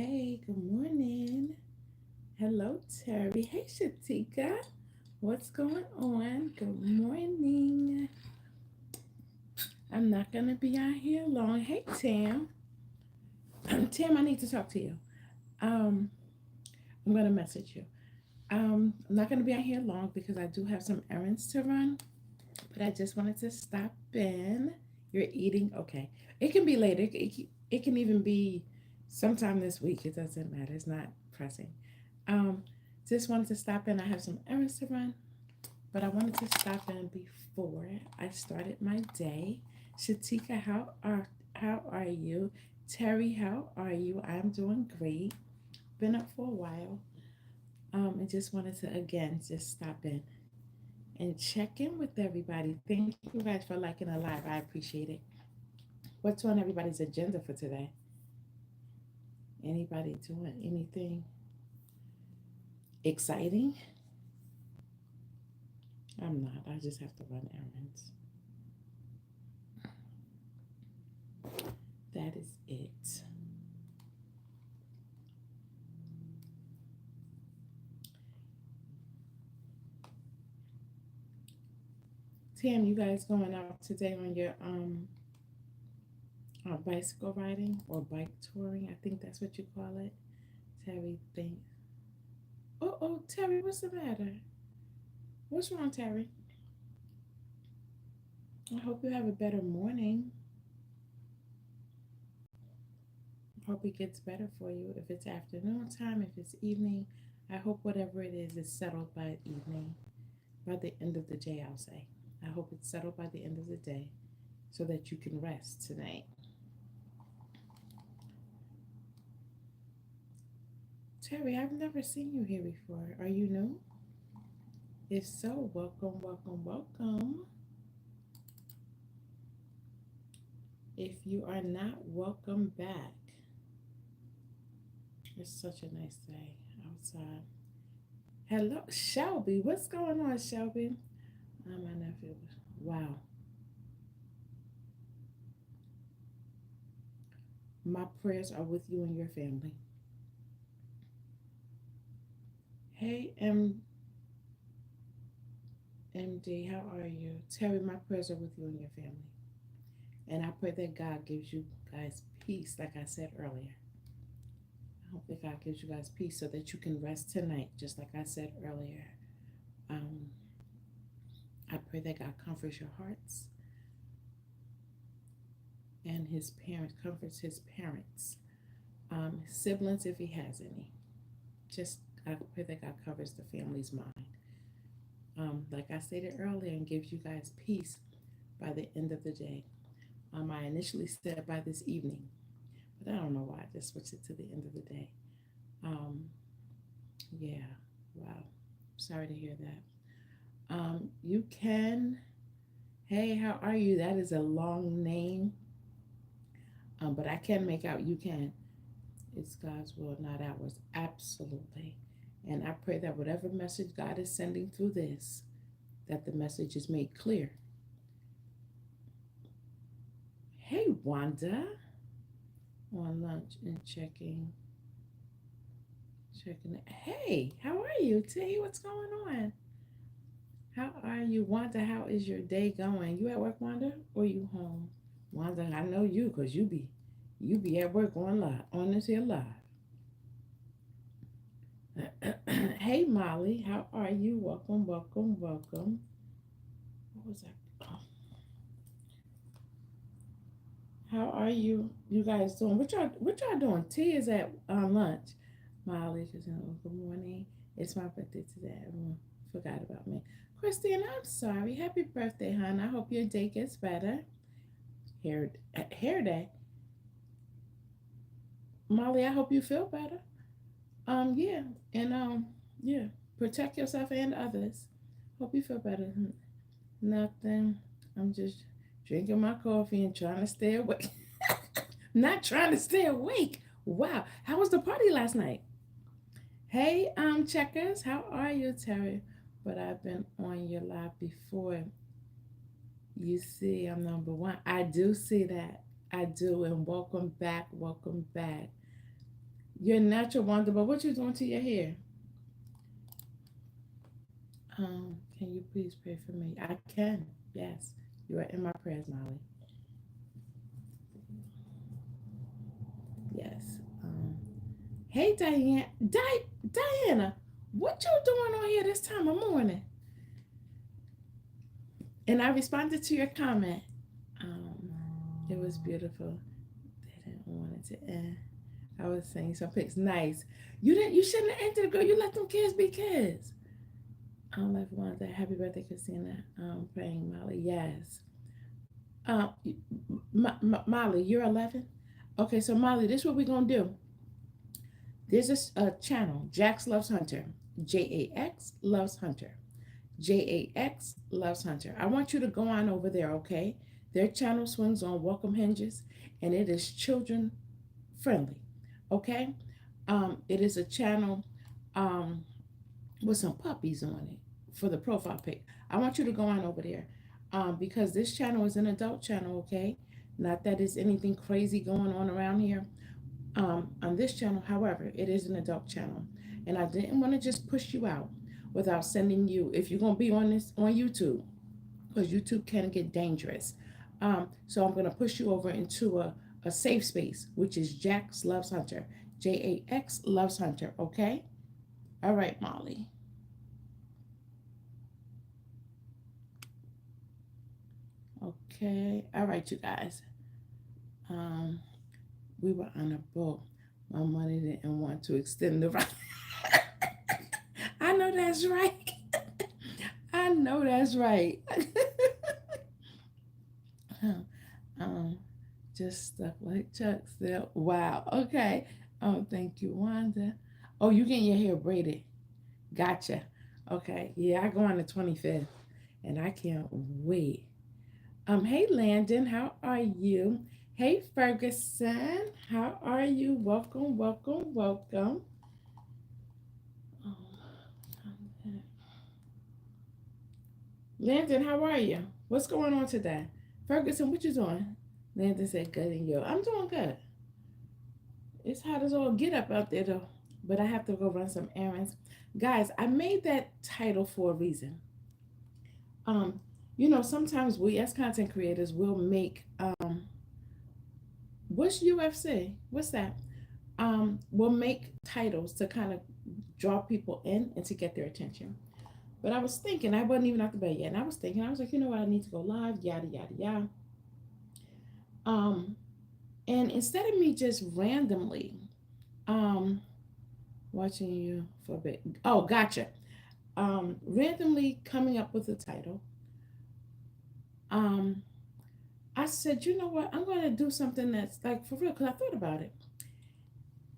Hey, good morning. Hello, Terry. Hey, Shatika. What's going on? Good morning. I'm not going to be out here long. Hey, Tam. Tam, I need to talk to you. Um, I'm going to message you. I'm not going to be out here long because I do have some errands to run, but I just wanted to stop in. You're eating? Okay. It can be later. It can even be sometime this week. It doesn't matter. It's not pressing. Um, just wanted to stop in. I have some errands to run, but I wanted to stop in before I started my day. Shatika, how are you? Terry, how are you? I'm doing great. Been up for a while. And just wanted to again just stop in and check in with everybody. Thank you guys for liking the live. I appreciate it. What's on everybody's agenda for today? Anybody doing anything exciting? I'm not. I just have to run errands. That is it. Tam, you guys going out today on your bicycle riding or bike touring? I think that's what you call it. Terry thinks. Oh, Terry, what's the matter? What's wrong, Terry? I hope you have a better morning. Hope it gets better for you. If it's afternoon time, if it's evening, I hope whatever it is settled by evening, by the end of the day, I'll say. I hope it's settled by the end of the day so that you can rest tonight. Terry, I've never seen you here before. Are you new? If so, welcome, welcome, welcome. If you are not, welcome back. It's such a nice day outside. Hello, Shelby. What's going on, Shelby? My nephew. Wow. My prayers are with you and your family. Hey, MD, how are you? Terry, my prayers are with you and your family. And I pray that God gives you guys peace, like I said earlier. I hope that God gives you guys peace so that you can rest tonight, just like I said earlier. Um, I pray that God comforts your hearts and his parents, comforts his parents, siblings if he has any. Just I pray that God covers the family's mind. Like I stated earlier, and gives you guys peace by the end of the day. I initially said by this evening, but I don't know why I just switched it to the end of the day. Um, yeah, wow. Sorry to hear that. You can. Hey, how are you? That is a long name, but I can make out you can. It's God's will, not ours. Absolutely. And I pray that whatever message God is sending through this, that the message is made clear. Hey, Wanda. On lunch and checking it. Hey, how are you? T, what's going on? How are you, Wanda? How is your day going? You at work, Wanda, or you home? Wanda, I know you because you be at work on this here live. Hey, Molly, how are you? Welcome, welcome, welcome. What was that? Oh, how are you guys doing? What y'all doing? T is at lunch. Molly just saying, oh, good morning. It's my birthday today. Everyone forgot about me. Christine, I'm sorry. Happy birthday, hon. I hope your day gets better. Hair day. Molly, I hope you feel better. Yeah. And yeah. Protect yourself and others. Hope you feel better. Nothing. I'm just drinking my coffee and trying to stay awake. Not trying to stay awake. Wow. How was the party last night? Hey, checkers, how are you, Terry? But I've been on your live before. You see, I'm number one. I do see that. I do, and welcome back, welcome back. You're a natural wonder, but what you doing to your hair? Can you please pray for me? I can. Yes. You are in my prayers, Molly. Yes. Hey, Diana, what you doing on here this time of morning? And I responded to your comment. Um, it was beautiful. They didn't want it to end. I was saying some pics. Nice. You didn't. You shouldn't have entered, girl. You let them kids be kids. Everyone that happy birthday, Christina. Praying Molly. Yes. Um, Molly, you're 11. Okay, so Molly, this is what we're gonna do. There's a channel, Jax Loves Hunter. JAX Loves Hunter. JAX Loves Hunter. I want you to go on over there, okay? Their channel swings on welcome hinges, and it is children friendly, okay? It is a channel um, with some puppies on it for the profile pic. I want you to go on over there because this channel is an adult channel, okay? Not that there's anything crazy going on around here on this channel. However, it is an adult channel, and I didn't want to just push you out without sending you. If you're gonna be on this on YouTube, because YouTube can get dangerous, so I'm gonna push you over into a safe space, which is Jax Loves Hunter. JAX Loves Hunter. Okay. All right, Molly. Okay. All right, you guys. Um, we were on a boat. My money didn't want to extend the ride. I know that's right. I know that's right. um, just stuff like Chuck said. Wow. Okay. Thank you, Wanda. Oh, you getting your hair braided? Gotcha. Okay. Yeah, I go on the 25th, and I can't wait. Hey Landon, how are you? Hey Ferguson, how are you? Welcome, welcome, welcome. Landon, how are you? What's going on today? Ferguson, what you doing? Landon said, good and you. I'm doing good. It's hot as all get up out there though. But I have to go run some errands. Guys, I made that title for a reason. Um, sometimes we as content creators will make what's UFC? What's that? We'll make titles to kind of draw people in and to get their attention. But I was thinking, I wasn't even out the bed yet, and I was thinking, I was like, you know what, I need to go live, yada yada yada. Um, and instead of me just randomly um watching you for a bit, oh, gotcha. Randomly coming up with a title, um, I said, you know what, I'm going to do something that's like for real because I thought about it,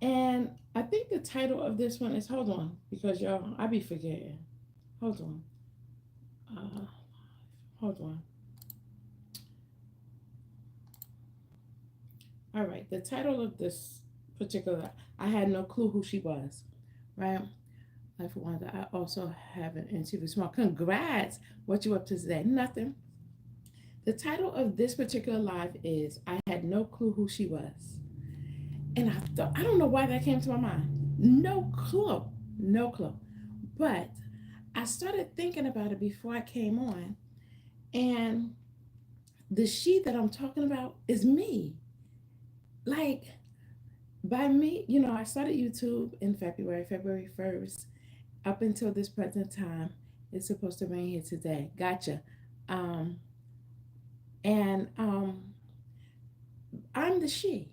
and I think the title of this one is, hold on, because y'all, I be forgetting. Hold on. Uh, hold on. All right. The title of this particular, I had no clue who she was, right? Like for one, I also have an interview. Small. Congrats. What you up to today? Nothing. The title of this particular live is I had no clue who she was. And I thought, I don't know why that came to my mind. No clue. No clue. But I started thinking about it before I came on. And the she that I'm talking about is me. Like, by me, I started YouTube in February 1st. Up until this present time, it's supposed to rain here today. Gotcha. Um, and I'm the she.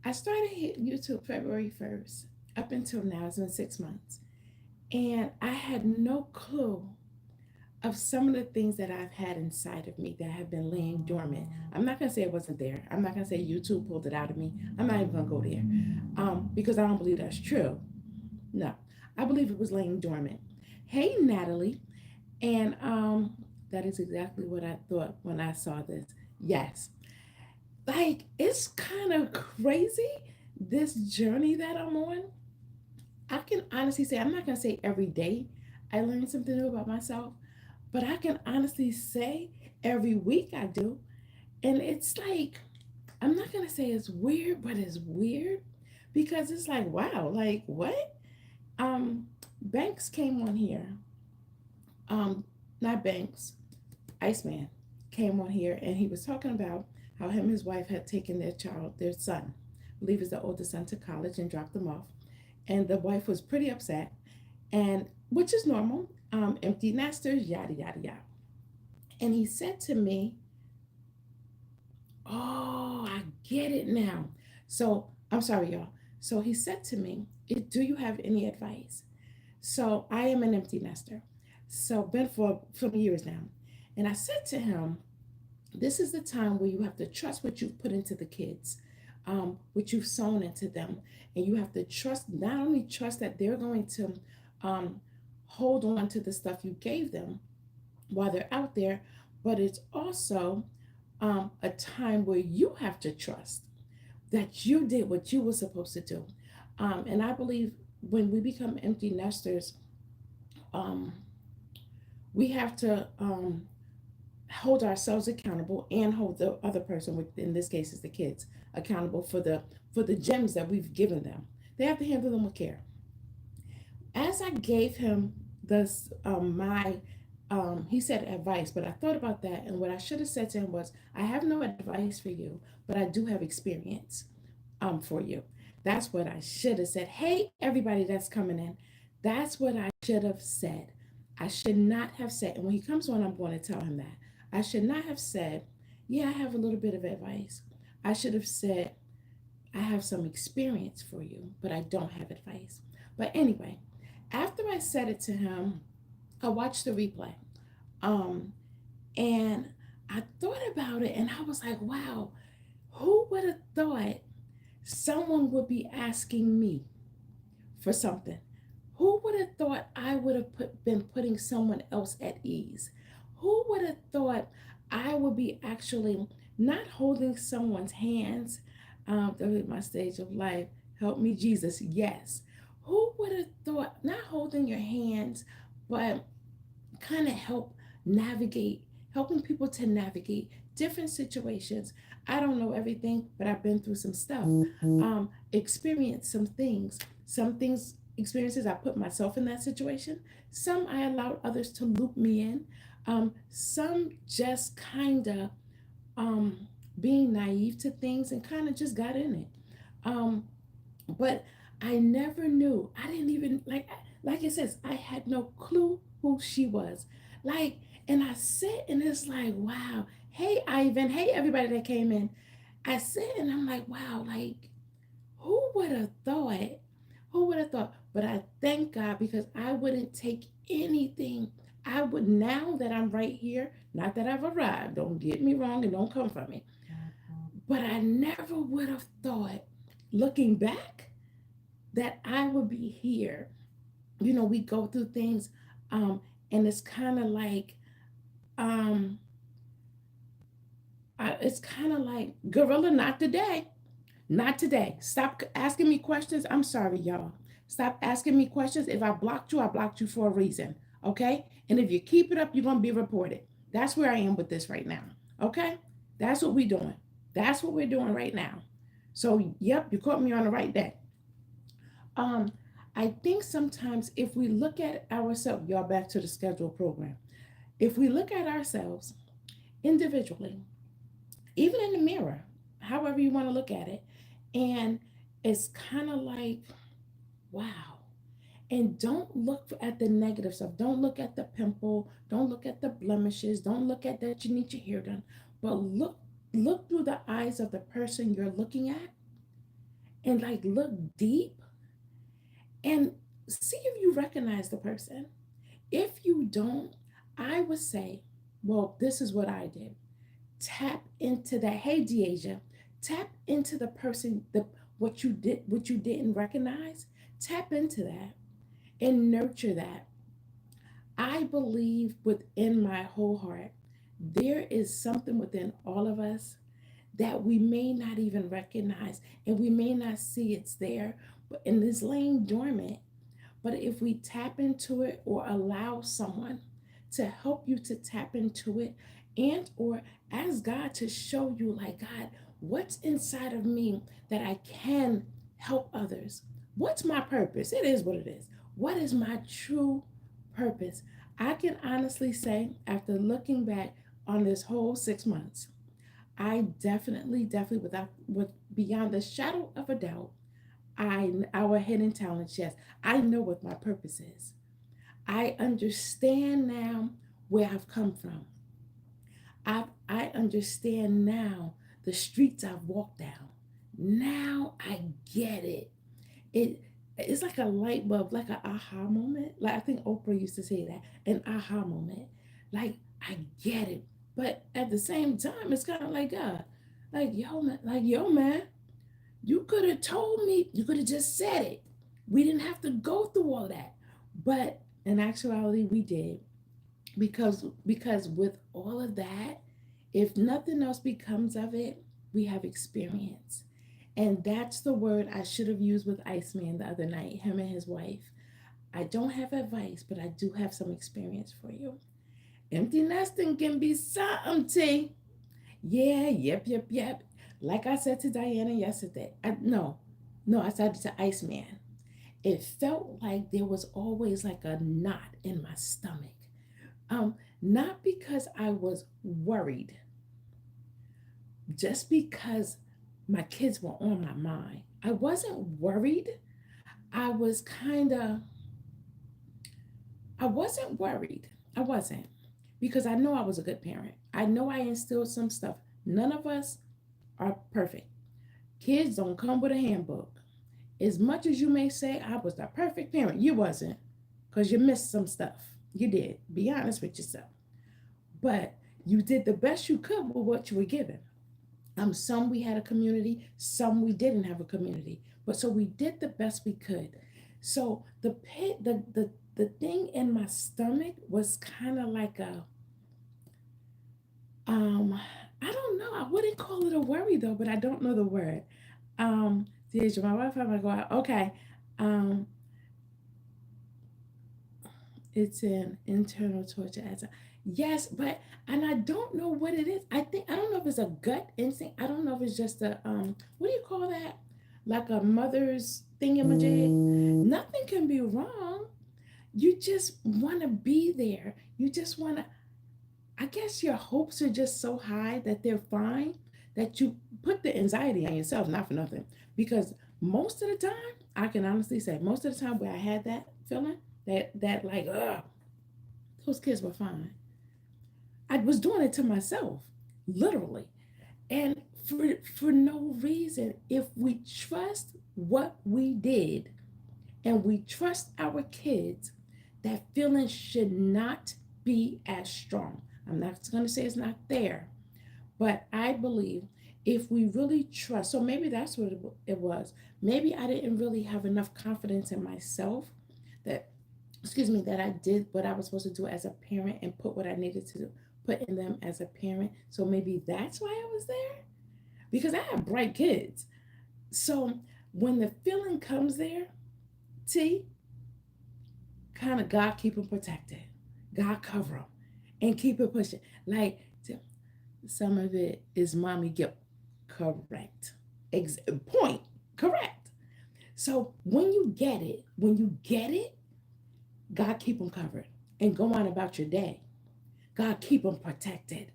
I started YouTube February 1st. Up until now, it's been 6 months. And I had no clue of some of the things that I've had inside of me that have been laying dormant. I'm not going to say it wasn't there. I'm not going to say YouTube pulled it out of me. I'm not even going to go there because I don't believe that's true. No, I believe it was laying dormant. Hey, Natalie. And that is exactly what I thought when I saw this. Yes. Like, it's kind of crazy, this journey that I'm on. I can honestly say, I'm not going to say every day I learn something new about myself, but I can honestly say every week I do. And it's like, I'm not going to say it's weird, but it's weird because it's like, wow, like what? Banks came on here. Um, Not Banks, Iceman came on here and he was talking about how him and his wife had taken their child, their son, I believe is the oldest son, to college and dropped them off. And the wife was pretty upset, and which is normal, empty nesters, yada yada yada. And he said to me, "Oh, I get it now." So I'm sorry, y'all. So he said to me, "Do you have any advice?" So I am an empty nester. So been for some years now. And I said to him, this is the time where you have to trust what you've put into the kids, what you've sown into them. And you have to trust, not only trust that they're going to um, hold on to the stuff you gave them while they're out there, but it's also a time where you have to trust that you did what you were supposed to do. And I believe when we become empty nesters, um, we have to hold ourselves accountable and hold the other person, which in this case is the kids, accountable for the gems that we've given them. They have to handle them with care. As I gave him this, my, he said advice, but I thought about that, and what I should have said to him was, I have no advice for you, but I do have experience for you. That's what I should have said. Hey, everybody that's coming in, that's what I should have said. I should not have said, and when he comes on, I'm going to tell him that. I should not have said, yeah, I have a little bit of advice. I should have said, I have some experience for you, but I don't have advice. But anyway, after I said it to him, I watched the replay. Um, and I thought about it and I was like, wow, who would have thought someone would be asking me for something? Who would have thought I would have been putting someone else at ease? Who would have thought I would be actually not holding someone's hands? That was my stage of life. Help me, Jesus. Yes. Who would have thought not holding your hands, but kind of helping people to navigate different situations. I don't know everything, but I've been through some stuff, experienced some things, experiences. I put myself in that situation. Some I allowed others to loop me in. Some just kind of being naive to things and kind of just got in it. Um, but I never knew. I didn't even like it says, I had no clue who she was. Like, and I sit and it's like, wow. Hey, Ivan. Hey, everybody that came in. I sit and I'm like, wow, like, who would have thought? Who would have thought? But I thank God because I wouldn't take anything. I would, now that I'm right here, not that I've arrived, don't get me wrong and don't come for me, but I never would have thought, looking back, that I would be here. You know, we go through things, um, and it's kind of like, um, it's kind of like, Gorilla, not today, not today. Stop asking me questions. I'm sorry, y'all. Stop asking me questions. If I blocked you for a reason. Okay. And if you keep it up, you're going to be reported. That's where I am with this right now. Okay. That's what we're doing. That's what we're doing right now. So, yep, you caught me on the right day. Um, I think sometimes if we look at ourselves, y'all back to the schedule program. If we look at ourselves individually, even in the mirror, however you want to look at it, and it's kind of like, wow. And don't look at the negative stuff. Don't look at the pimple. Don't look at the blemishes. Don't look at that you need your hair done. But look through the eyes of the person you're looking at and like look deep and see if you recognize the person. If you don't, I would say, well, this is what I did. Tap into that. Hey, Deasia, tap into the person, the what you didn't recognize. Tap into that and nurture that. I believe within my whole heart, there is something within all of us that we may not even recognize and we may not see it's there, but and it's laying dormant. But if we tap into it or allow someone to help you to tap into it and or ask God to show you, like, God, what's inside of me that I can help others. What's my purpose? It is what it is. What is my true purpose? I can honestly say, after looking back on this whole 6 months, I definitely, with beyond the shadow of a doubt, our hidden talents. Yes, I know what my purpose is. I understand now where I've come from. I understand now the streets I've walked down. Now I get it. It it's like a light bulb, like an aha moment. Like I think Oprah used to say that, an aha moment. Like I get it, but at the same time, it's kind of like yo man, you could have told me. You could have just said it. We didn't have to go through all that, but in actuality, we did because with all of that, if nothing else becomes of it, we have experience. And that's the word I should have used with Iceman the other night, him and his wife. I don't have advice, but I do have some experience for you. Empty nesting can be something, T. Yeah, yep. Like I said to Diana yesterday, no, I said it to Iceman. It felt like there was always like a knot in my stomach. Not because I was worried, just because my kids were on my mind. I wasn't worried. I was kind of, I wasn't worried. I wasn't. Because I know I was a good parent. I know I instilled some stuff. None of us are perfect. Kids don't come with a handbook. As much as you may say I was the perfect parent, you wasn't. Because you missed some stuff. You did. Be honest with yourself. But you did the best you could with what you were given. Some we had a community, some we didn't have a community. But so we did the best we could. So the thing in my stomach was kind of like a um I don't know. I wouldn't call it a worry though, but I don't know the word. Did my wife have to go out? Okay. Um, it's an internal torture as a yes, but and I don't know what it is. I don't know if it's a gut instinct. I don't know if it's just a what do you call that? Like a mother's thingamajig. Nothing can be wrong. You just want to be there. You just want to. I guess your hopes are just so high that they're fine that you put the anxiety on yourself, not for nothing. Because most of the time, I can honestly say, most of the time where I had that feeling, that like, those kids were fine. I was doing it to myself, literally. And for no reason, if we trust what we did and we trust our kids, that feeling should not be as strong. I'm not going to say it's not there, but I believe if we really trust, so maybe that's what it was. Maybe I didn't really have enough confidence in myself that, excuse me, that I did what I was supposed to do as a parent and put what I needed to put in them as a parent. So maybe that's why I was there because I have bright kids. So when the feeling comes there, T, kind of God keep them protected. God cover them and keep it pushing. Like some of it is mommy guilt. Correct. Point. Correct. So when you get it, God keep them covered and go on about your day. God keep them protected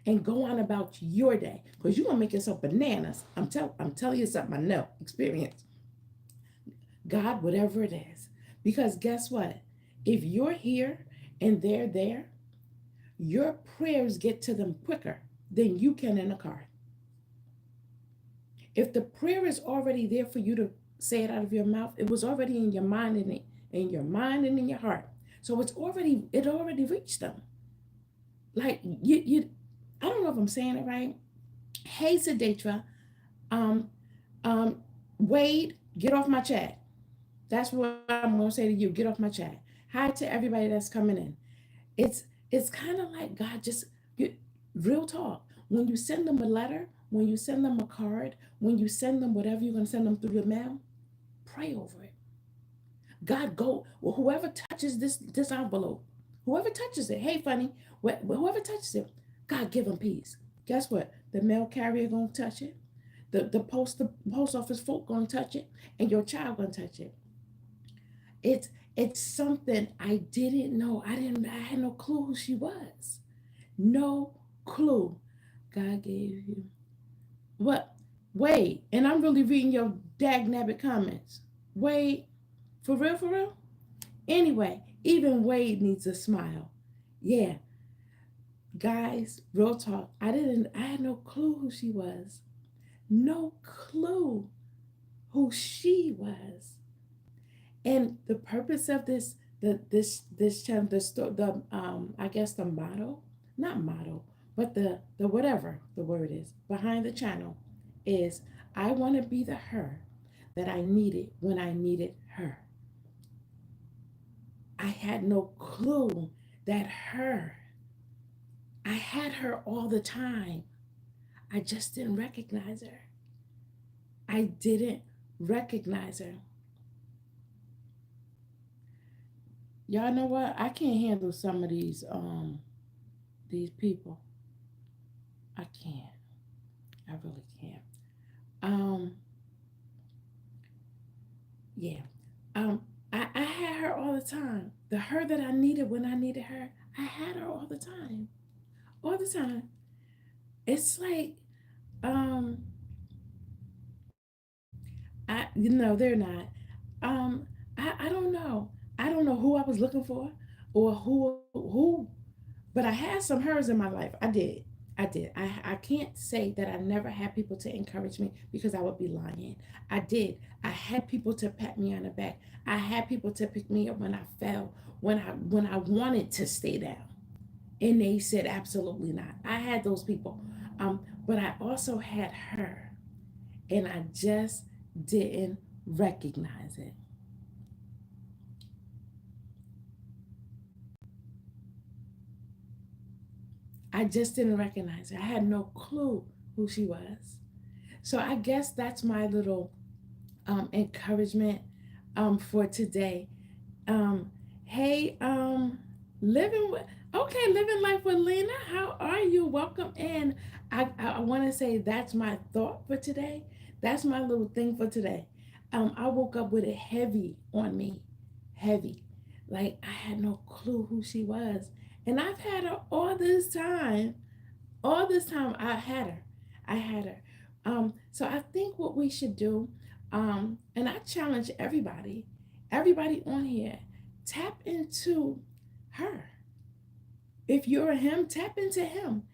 and go on about your day because you're gonna make yourself bananas. I'm telling you something I know experience. God, whatever it is, because guess what? If you're here and they're there, your prayers get to them quicker than you can in a car. If the prayer is already there for you to say it out of your mouth, it was already in your mind and in your mind and in your heart. So it already reached them. Like you I don't know if I'm saying it right. Hey Sedatra, um, um, Wade, get off my chat. That's what I'm gonna say to you. Get off my chat. Hi to everybody that's coming in. It's kind of like God just you, real talk. When you send them a letter, when you send them a card, when you send them whatever you're gonna send them through your mail, pray over it. God go well, whoever touches this envelope, whoever touches it, hey funny, whoever touches it, God give them peace. Guess what? The mail carrier gonna touch it. the post office folk gonna touch it, and your child gonna touch it. It's something I didn't know. I had no clue who she was. No clue. God gave you what? Wait, and I'm really reading your dag nabbit comments. Wait, for real, for real? Anyway, even Wade needs a smile. Yeah, guys, real talk. I had no clue who she was. No clue who she was. And the purpose of this channel, I guess the motto, not motto, but the whatever the word is behind the channel is I want to be the her that I needed when I needed her. I had no clue that her, I had her all the time. I just didn't recognize her. I didn't recognize her. Y'all know what? I can't handle some of these people. I can't. I really can't. Um, yeah. I had her all the time. The her that I needed when I needed her, I had her all the time. All the time. It's like, um, they're not. I don't know. I don't know who I was looking for or who, but I had some hers in my life. I did. I did. I can't say that I never had people to encourage me because I would be lying. I did. I had people to pat me on the back. I had people to pick me up when I fell, when I wanted to stay down. And they said absolutely not. I had those people. But I also had her and I just didn't recognize it. I just didn't recognize her. I had no clue who she was. So I guess that's my little encouragement for today. Um, hey, living with okay, living life with Lena. How are you? Welcome in. I want to say that's my thought for today. That's my little thing for today. I woke up with it heavy on me, heavy, like I had no clue who she was, and I've had her all this time. All this time I had her. I had her. So I think what we should do, and I challenge everybody on here, tap into her. If you're a him, tap into him.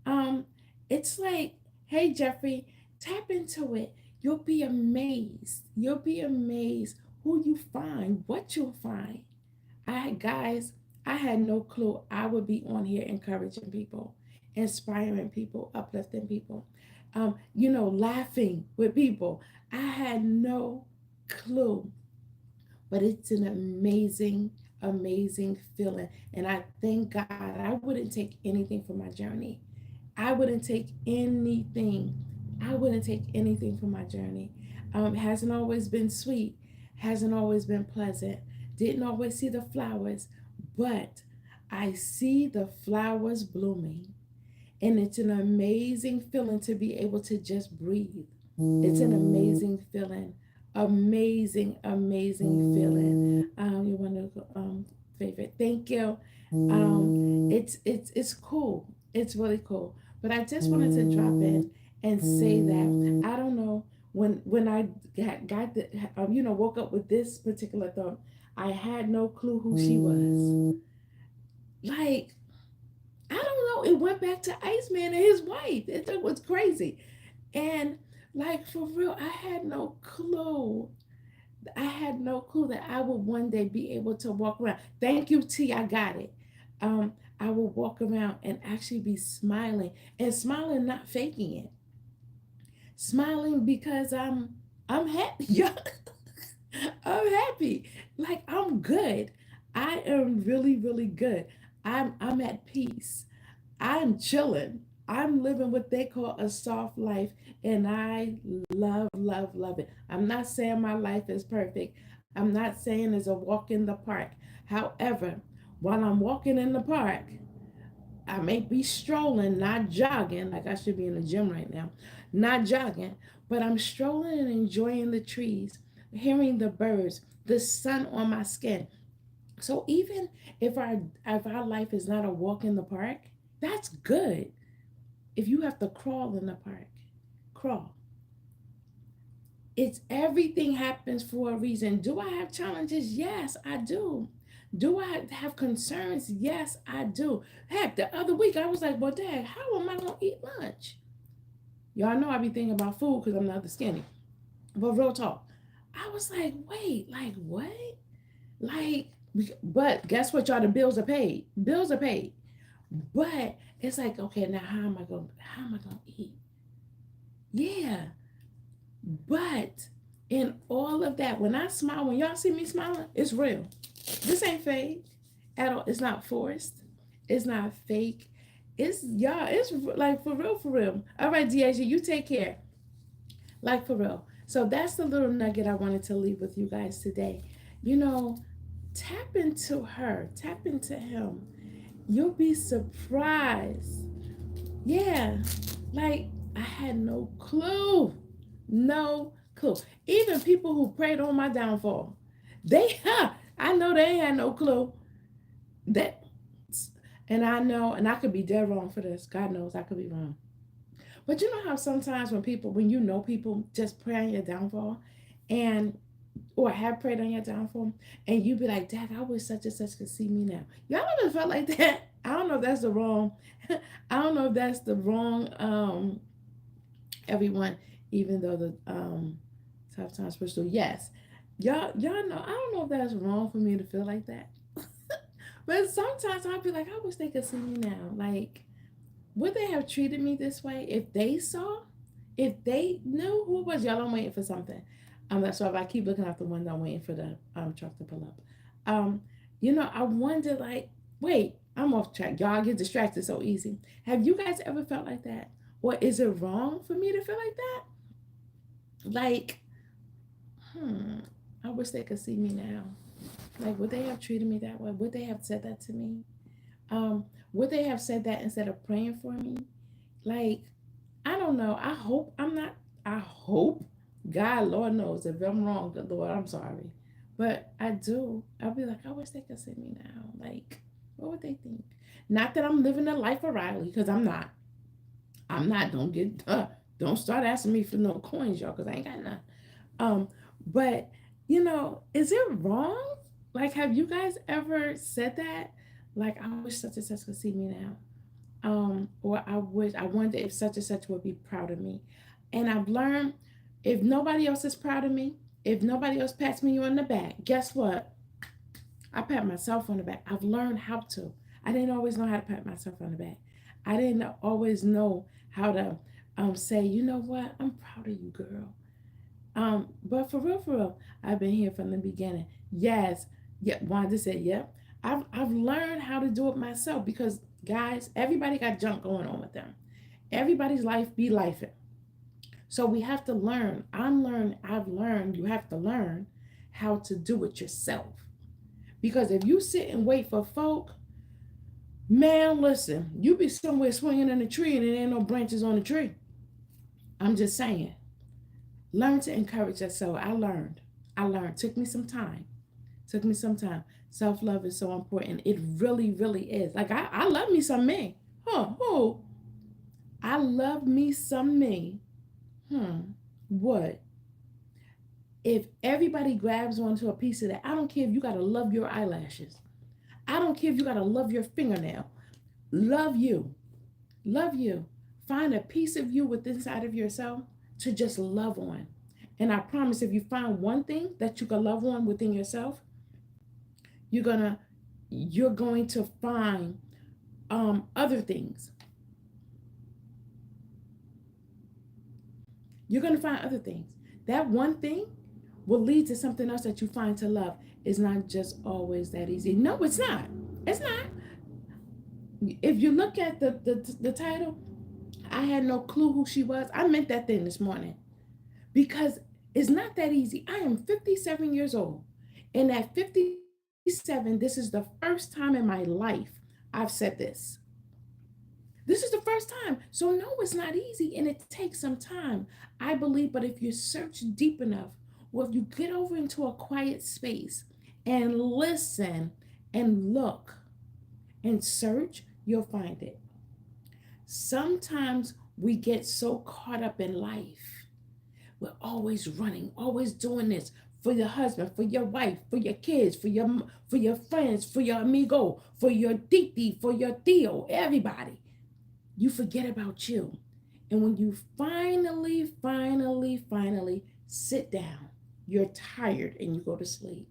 Um, it's like, hey Jeffrey, tap into it. You'll be amazed. You'll be amazed who you find, what you'll find. Guys, I had no clue I would be on here encouraging people, inspiring people, uplifting people, laughing with people. I had no clue, but it's an amazing, amazing feeling. And I thank God I wouldn't take anything from my journey. I wouldn't take anything. I wouldn't take anything from my journey. Hasn't always been sweet, hasn't always been pleasant, didn't always see the flowers, but I see the flowers blooming. And it's an amazing feeling to be able to just breathe. It's an amazing feeling. Amazing, amazing feeling. You want to favorite. Thank you. It's cool. It's really cool. But I just wanted to drop in and say that I don't know when I got the woke up with this particular thought. I had no clue who she was. Like I don't know. It went back to Iceman and his wife. It was crazy. And like for real, I had no clue. I had no clue that I would one day be able to walk around. Thank you, T. I got it. I will walk around and actually be smiling and smiling, not faking it. Smiling because I'm happy. I'm happy. Like I'm good. I am really, really good. I'm at peace. I'm chilling. I'm living what they call a soft life, and I love, love, love it. I'm not saying my life is perfect. I'm not saying it's a walk in the park. However, while I'm walking in the park, I may be strolling, not jogging, like I should be in the gym right now, not jogging, but I'm strolling and enjoying the trees, hearing the birds, the sun on my skin. So even if our life is not a walk in the park, that's good. If you have to crawl in the park, crawl. It's everything happens for a reason. Do I have challenges? Yes, I do. Do I have concerns? Yes, I do. Heck, the other week I was like, well, Dad, how am I going to eat lunch? Y'all know I be thinking about food because I'm not the skinny. But real talk, I was like, wait, like what? Like, but guess what, y'all? The bills are paid. Bills are paid. But it's like, okay, now how am I gonna eat? Yeah. But in all of that, when I smile, when y'all see me smiling, it's real. This ain't fake at all. It's not forced. It's not fake. It's y'all. It's like for real, for real. All right, DAG, you take care. Like for real. So that's the little nugget I wanted to leave with you guys today. You know, tap into her, tap into him. You'll be surprised. Yeah, like I had no clue. No clue. Even people who prayed on my downfall, they, I know they had no clue that, and I know, and I could be dead wrong for this. God knows I could be wrong. But you know how sometimes when you know people just pray on your downfall, and or have prayed on your downfall, and you be like, Dad, I wish such and such could see me now. Y'all ever felt like that? I don't know if that's the wrong, I don't know if that's the wrong, everyone, even though the tough times push through. Yes. Y'all know, I don't know if that's wrong for me to feel like that. But sometimes I'll be like, I wish they could see me now. Like, would they have treated me this way if they saw? If they knew who it was? Y'all, I'm waiting for something. That's why if I keep looking out the window, I'm waiting for the truck to pull up. Um, I wonder, like, wait, I'm off track. Y'all get distracted so easy. Have you guys ever felt like that? Or is it wrong for me to feel like that? Like, hmm, I wish they could see me now. Like, would they have treated me that way? Would they have said that to me? Would they have said that instead of praying for me? Like, I don't know. I hope I'm not. I hope God, Lord knows if I'm wrong, good Lord, I'm sorry. But I do. I'll be like, I wish they could see me now. Like, what would they think? Not that I'm living a life of Riley, because I'm not. I'm not. Don't start asking me for no coins, y'all, because I ain't got none. Um, but is it wrong? Like, have you guys ever said that? Like, I wish such and such could see me now. Or I wonder if such and such would be proud of me. And I've learned, if nobody else is proud of me, if nobody else pats me on the back, guess what? I pat myself on the back. I've learned how to. I didn't always know how to pat myself on the back. I didn't always know how to say, you know what, I'm proud of you, girl. But for real, I've been here from the beginning. Yes, yeah. Wanda said, yep. I've learned how to do it myself because guys, everybody got junk going on with them. Everybody's life be life. So we have to learn. I've learned. You have to learn how to do it yourself. Because if you sit and wait for folk, man, listen, you be somewhere swinging in a tree and there ain't no branches on the tree. I'm just saying. Learn to encourage yourself. I learned. I learned. Took me some time. Took me some time. Self love is so important. It really, really is. Like I love me some me. Huh? Who? I love me some me. What? If everybody grabs onto a piece of that, I don't care if you gotta love your eyelashes. I don't care if you gotta love your fingernail. Love you. Love you. Find a piece of you within inside of yourself to just love on. And I promise if you find one thing that you can love on within yourself, you're gonna you're going to find other things. You're gonna find other things. That one thing will lead to something else that you find to love. It's not just always that easy. No, it's not. It's not. If you look at the title, I had no clue who she was. I meant that thing this morning because it's not that easy. I am 57 years old. And at 57, this is the first time in my life I've said this. This is the first time. So, no, it's not easy and it takes some time, I believe. But if you search deep enough, or if you get over into a quiet space and listen and look and search, you'll find it. Sometimes we get so caught up in life. We're always running, always doing this for your husband, for your wife, for your kids, for your friends, for your amigo, for your titi, for your tío, everybody. You forget about you. And when you finally sit down, you're tired and you go to sleep.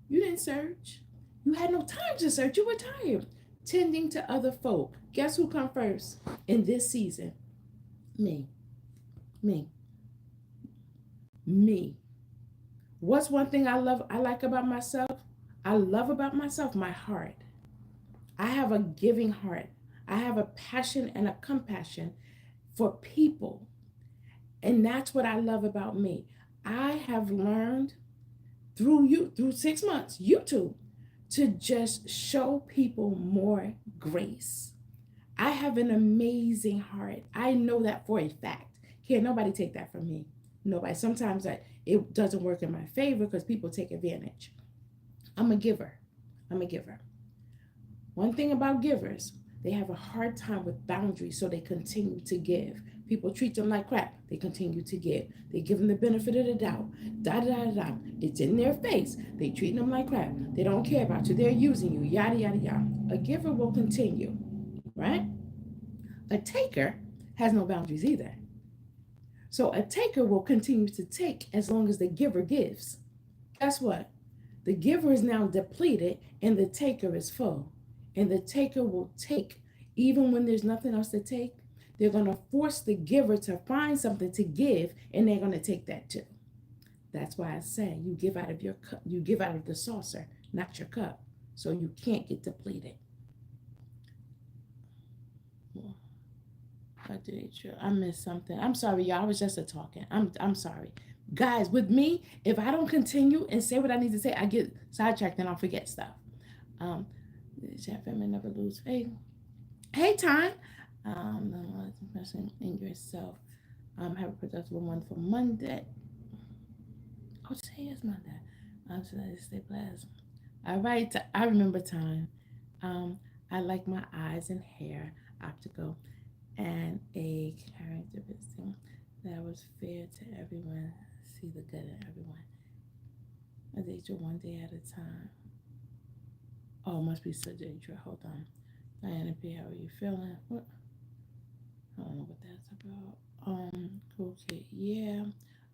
You didn't search. You had no time to search. You were tired. Tending to other folk. Guess who come first in this season? Me. Me. Me. What's one thing I like about myself? I love about myself my heart. I have a giving heart. I have a passion and a compassion for people. And that's what I love about me. I have learned through 6 months, YouTube, to just show people more grace. I have an amazing heart. I know that for a fact. Can't nobody take that from me. Nobody. Sometimes it doesn't work in my favor because people take advantage. I'm a giver. I'm a giver. One thing about givers, they have a hard time with boundaries, so they continue to give. People treat them like crap. They continue to give. They give them the benefit of the doubt. Da da da da. It's in their face. They treat them like crap. They don't care about you. They're using you. Yada yada yada. A giver will continue, right? A taker has no boundaries either. So a taker will continue to take as long as the giver gives. Guess what? The giver is now depleted and the taker is full. And the taker will take even when there's nothing else to take. They're going to force the giver to find something to give, and they're going to take that too. That's why I say you give out of your cup, you give out of the saucer, not your cup. So you can't get depleted. I missed something. I'm sorry, y'all. I was just a talking. I'm sorry. Guys, with me, if I don't continue and say what I need to say, I get sidetracked and I'll forget stuff. Um, chat family never lose faith. Hey, time. Person in yourself. Have a productive, wonderful Monday. Oh, today is Monday. So stay blessed. All right, I remember time. I like my eyes and hair optical and a characteristic that was fair to everyone. See the good in everyone. I date you one day at a time. Oh, it must be Sajidra. Hold on. Diana P, how are you feeling? What? I don't know what that's about. Okay, yeah.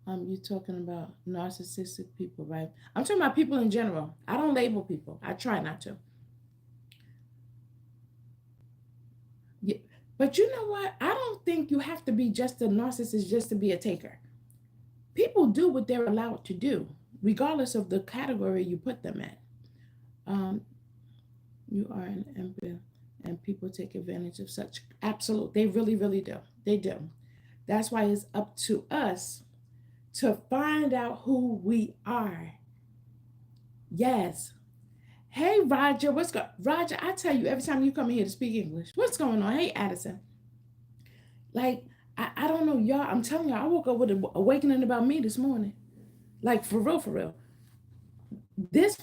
You're talking about narcissistic people, right? I'm talking about people in general. I don't label people. I try not to. Yeah. But you know what? I don't think you have to be just a narcissist just to be a taker. People do what they're allowed to do, regardless of the category you put them in. Um, you are an empath, and people take advantage of such. Absolute, they really, really do. They do. That's why it's up to us to find out who we are. Yes. Hey, Roger, Roger, I tell you, every time you come in here to speak English, what's going on? Hey, Addison. Like, I don't know, y'all. I'm telling y'all, I woke up with an awakening about me this morning. Like, for real, for real. This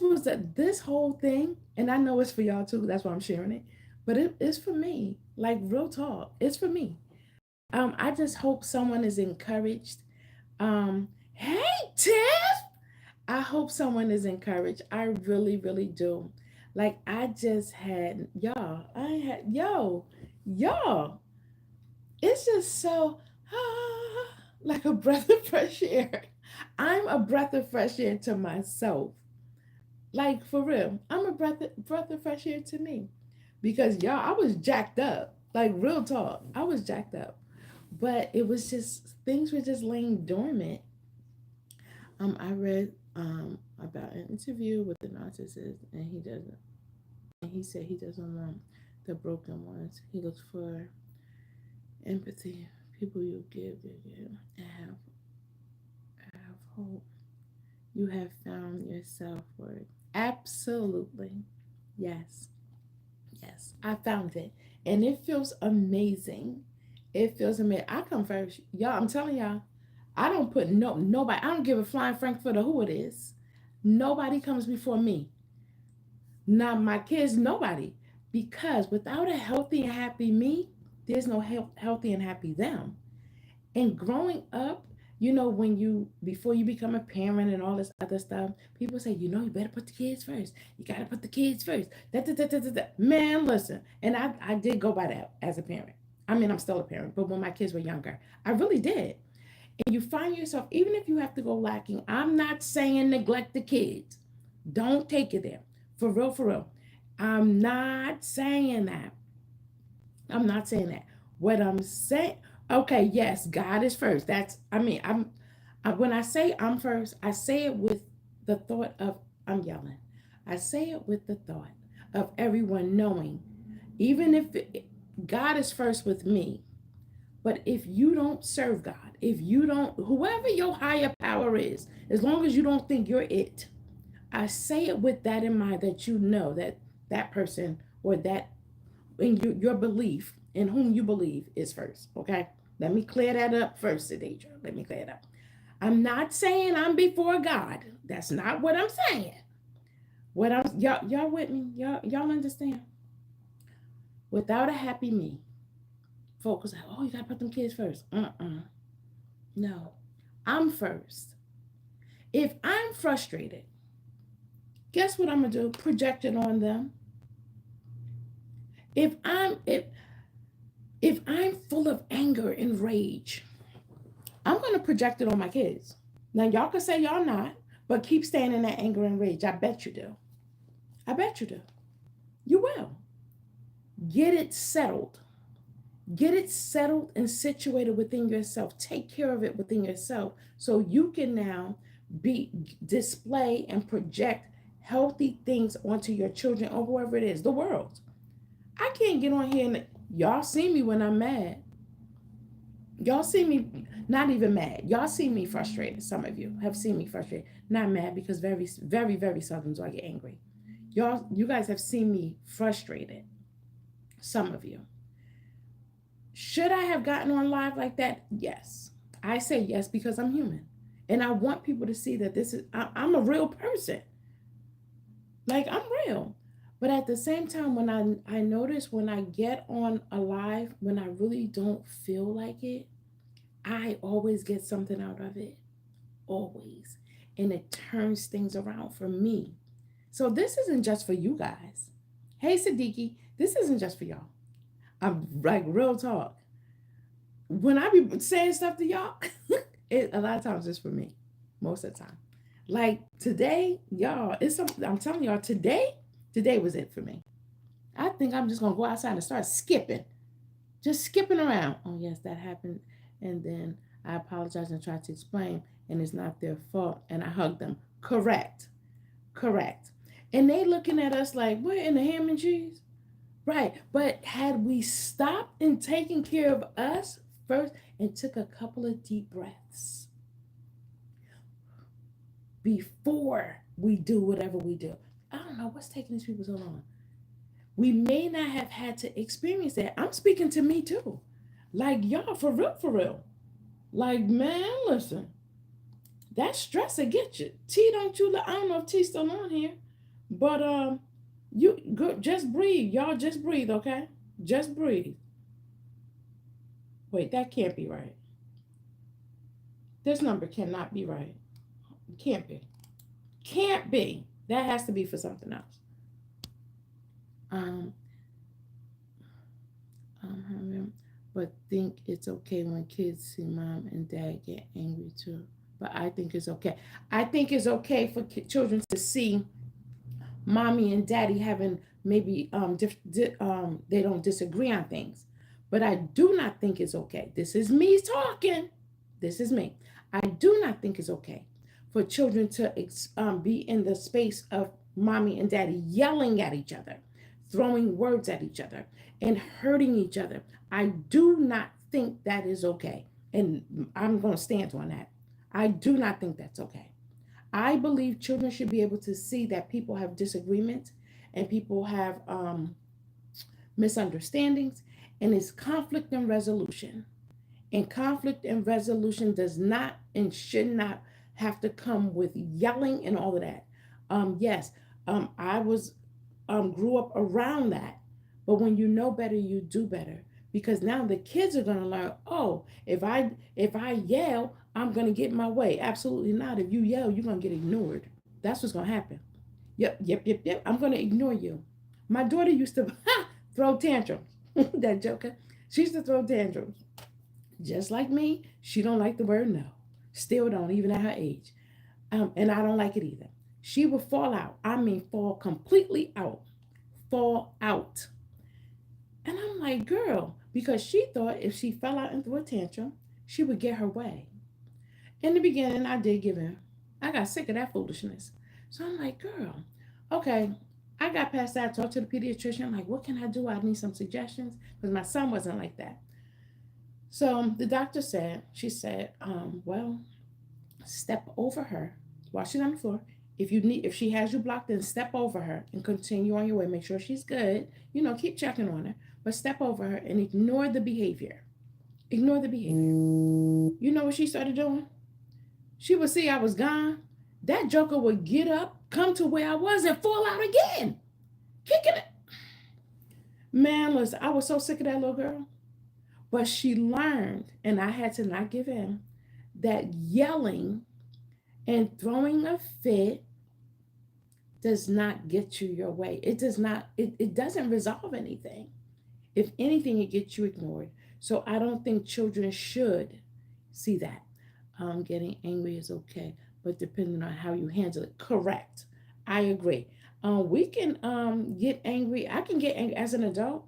whole thing, and I know it's for y'all too. That's why I'm sharing it. But it's for me. Like, real talk. It's for me. I just hope someone is encouraged. Hey, Tiff. I hope someone is encouraged. I really, really do. Like I just had y'all. Y'all. It's just so like a breath of fresh air. I'm a breath of fresh air to myself. Like for real, I'm a breath of fresh air to me. Because y'all, I was jacked up. Like real talk, I was jacked up. But it was just things were just laying dormant. I read about an interview with the narcissist, and he doesn't. And he said he doesn't want the broken ones. He looks for empathy, people you give, and have hope. You have found your self worth. Absolutely, yes. Yes, I found it. And it feels amazing. It feels amazing. I come first. Y'all, I'm telling y'all, I don't put nobody, I don't give a flying Frankfurt or who it is. Nobody comes before me. Not my kids, nobody. Because without a healthy and happy me, there's no healthy and happy them. And growing up, when before you become a parent and all this other stuff, people say, you better put the kids first. You got to put the kids first. Da, da, da, da, da, da. Man, listen. And I did go by that as a parent. I mean, I'm still a parent, but when my kids were younger, I really did. And you find yourself, even if you have to go lacking, I'm not saying neglect the kids. Don't take it there. For real, for real. I'm not saying that. I'm not saying that. What I'm saying, okay, yes, God is first. I mean, when I say I'm first, I say it with the thought of, I'm yelling. I say it with the thought of everyone knowing, even if God is first with me, but if you don't serve God, if you don't, whoever your higher power is, as long as you don't think you're it, I say it with that in mind, that you know that that person, or that in your belief, in whom you believe, is first. Okay, let me clear that up first, Deidre. Let me clear it up. I'm not saying I'm before God. That's not what I'm saying. What I'm y'all with me? Y'all understand? Without a happy me, folks like, oh, you gotta put them kids first. No, I'm first. If I'm frustrated, guess what I'm gonna do? Project it on them. If I'm if I'm full of anger and rage, I'm gonna project it on my kids. Now y'all can say y'all not, but keep staying in that anger and rage. I bet you do. I bet you do. You will. Get it settled. Get it settled and situated within yourself. Take care of it within yourself so you can now be display and project healthy things onto your children or whoever it is, the world. I can't get on here and y'all see me when I'm mad. Y'all see me not even mad. Y'all see me frustrated. Some of you have seen me frustrated. Not mad, because very, very, very seldom do I get angry. You guys have seen me frustrated. Some of you. Should I have gotten on live like that? Yes. I say yes because I'm human. And I want people to see that I'm a real person. Like, I'm real. But at the same time, when I notice when I get on a live, when I really don't feel like it, I always get something out of it. Always. And it turns things around for me. So this isn't just for you guys. Hey, Siddiqui, this isn't just for y'all. I'm like, real talk. When I be saying stuff to y'all, a lot of times it's for me. Most of the time. Like today, y'all, it's something I'm telling y'all, today was it for me. I think I'm just gonna go outside and start skipping. Just skipping around. Oh yes, that happened. And then I apologize and try to explain, and it's not their fault. And I hug them. Correct. Correct. And they looking at us like, we're in the ham and cheese. Right. But had we stopped and taken care of us first and took a couple of deep breaths before we do whatever we do. I don't know what's taking these people so long. We may not have had to experience that. I'm speaking to me too. Like, y'all, for real, for real. Like, man, listen, that stress will get you. T, don't you? I don't know if T's still on here, but you go, just breathe, y'all. Just breathe, okay? Just breathe. Wait, that can't be right. This number cannot be right. Can't be. Can't be. That has to be for something else. Um, but think it's okay when kids see mom and dad get angry too. But I think it's okay. I think it's okay for children to see mommy and daddy having maybe they don't disagree on things. But I do not think it's okay. This is me talking. This is me. I do not think it's okay for children to be in the space of mommy and daddy yelling at each other, throwing words at each other, and hurting each other. I do not think that is okay. And I'm going to stand on that. I do not think that's okay. I believe children should be able to see that people have disagreements and people have misunderstandings, and it's conflict and resolution. And conflict and resolution does not and should not have to come with yelling and all of that. Yes, I was grew up around that, but when you know better, you do better. Because now the kids are gonna learn. Oh, if I yell, I'm gonna get my way. Absolutely not. If you yell, you're gonna get ignored. That's what's gonna happen. Yep, yep, yep, yep. I'm gonna ignore you. My daughter used to throw tantrums. That joker. She used to throw tantrums. Just like me, she don't like the word no. Still don't, even at her age. And I don't like it either. She would fall out. I mean, fall completely out. Fall out. And I'm like, girl, because she thought if she fell out and threw a tantrum, she would get her way. In the beginning, I did give in. I got sick of that foolishness. So I'm like, girl, okay. I got past that, talked to the pediatrician. I'm like, what can I do? I need some suggestions because my son wasn't like that. So the doctor said, she said, well, step over her while she's on the floor. If she has you blocked, then step over her and continue on your way. Make sure she's good. Keep checking on her, but step over her and ignore the behavior. Ignore the behavior. You know what she started doing? She would see I was gone. That joker would get up, come to where I was, and fall out again, kicking it. Man, listen, I was so sick of that little girl. But she learned, and I had to not give in, that yelling and throwing a fit does not get you your way. It does not, it doesn't resolve anything. If anything, it gets you ignored. So I don't think children should see that. Getting angry is okay, but depending on how you handle it, correct. I agree. We can get angry. I can get angry as an adult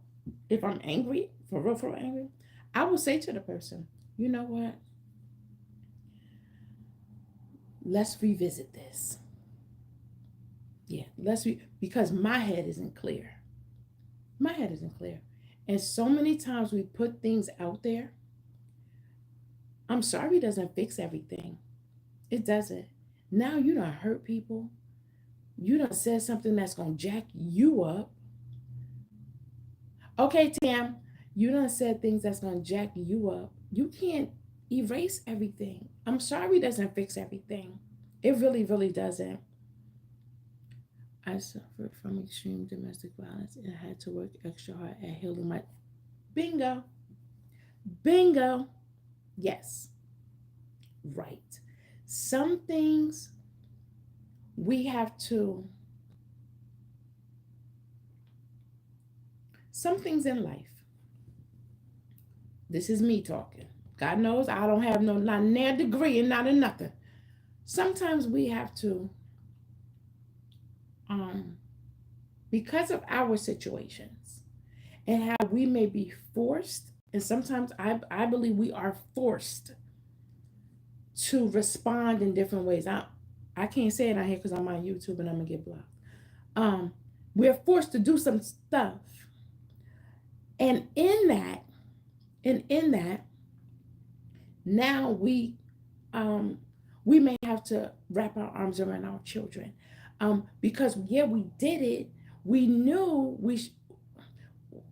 if I'm angry, for real angry. I will say to the person, you know what? Let's revisit this. Yeah, because my head isn't clear. My head isn't clear. And so many times we put things out there. I'm sorry doesn't fix everything. It doesn't. Now you done hurt people. You done said something that's gonna jack you up. Okay, Tam, you done said things that's gonna jack you up. You can't erase everything. I'm sorry doesn't fix everything. It really, really doesn't. I suffered from extreme domestic violence and had to work extra hard at healing my. Bingo. Bingo. Yes. Right. Some things we have to, some things in life, this is me talking. God knows I don't have not near degree and not a nothing. Sometimes we have to, um, because of our situations and how we may be forced, and sometimes I believe we are forced to respond in different ways. I can't say it on here because I'm on YouTube and I'm gonna get blocked. Um, we're forced to do some stuff, and in that, now we may have to wrap our arms around our children, because yeah, we did it. We knew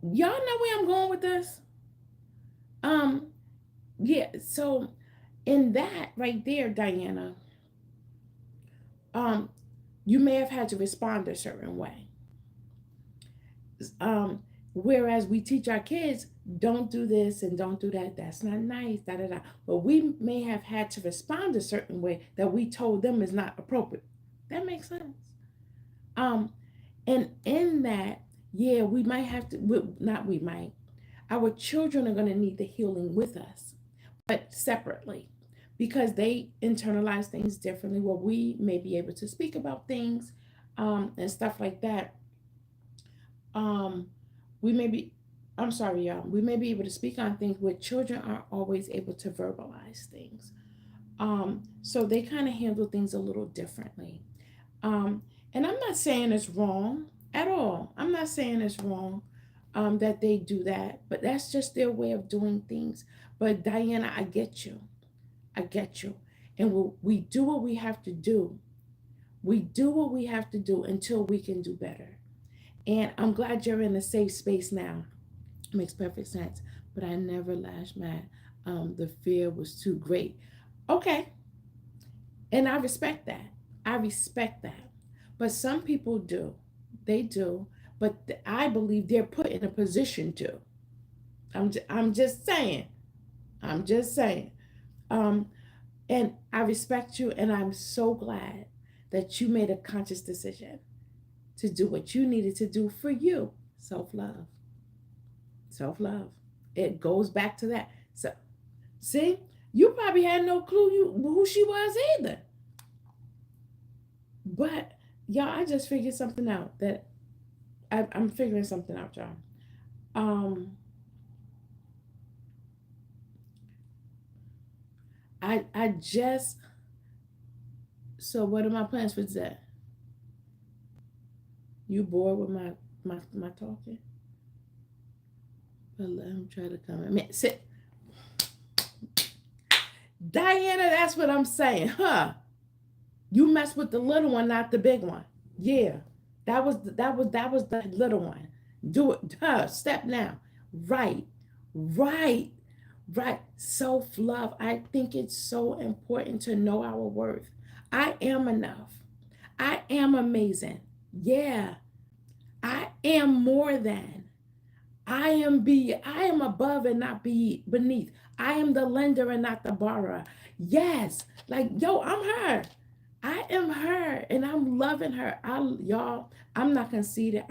y'all know where I'm going with this. Um, yeah. So in that right there, Diana, um, you may have had to respond a certain way. Whereas we teach our kids, don't do this and don't do that. That's not nice. Da da da. But we may have had to respond a certain way that we told them is not appropriate. That makes sense. Um, and in that, yeah, we might have to. Not we might. Our children are going to need the healing with us, but separately, because they internalize things differently. Well, we may be able to speak about things, and stuff like that. Um, we may be, I'm sorry, y'all, we may be able to speak on things where children aren't always able to verbalize things. So they kind of handle things a little differently. Um, and I'm not saying it's wrong at all. I'm not saying it's wrong, that they do that, but that's just their way of doing things. But Diana, I get you. I get you. And we do what we have to do. We do what we have to do until we can do better. And I'm glad you're in a safe space now. Makes perfect sense. But I never lashed mad. The fear was too great. Okay, and I respect that. I respect that. But some people do. They do. But I believe they're put in a position to. I'm just saying. I'm just saying. Um, and I respect you, and I'm so glad that you made a conscious decision to do what you needed to do for you. Self love. Self love. It goes back to that. So, see, you probably had no clue who she was either. But y'all, I just figured something out that I'm figuring something out, y'all. Um, I just so what are my plans for today? You bored with my talking? But let him try to come. I mean, sit, Diana. That's what I'm saying, huh? You mess with the little one, not the big one. Yeah, that was the little one. Do it, huh? Step now. Right, right, right. Self love. I think it's so important to know our worth. I am enough. I am amazing. Yeah, I am more than. I am above and not be beneath. I am the lender and not the borrower. Yes. Like, yo, I'm her. I am her and I'm loving her. Y'all, I'm not conceited.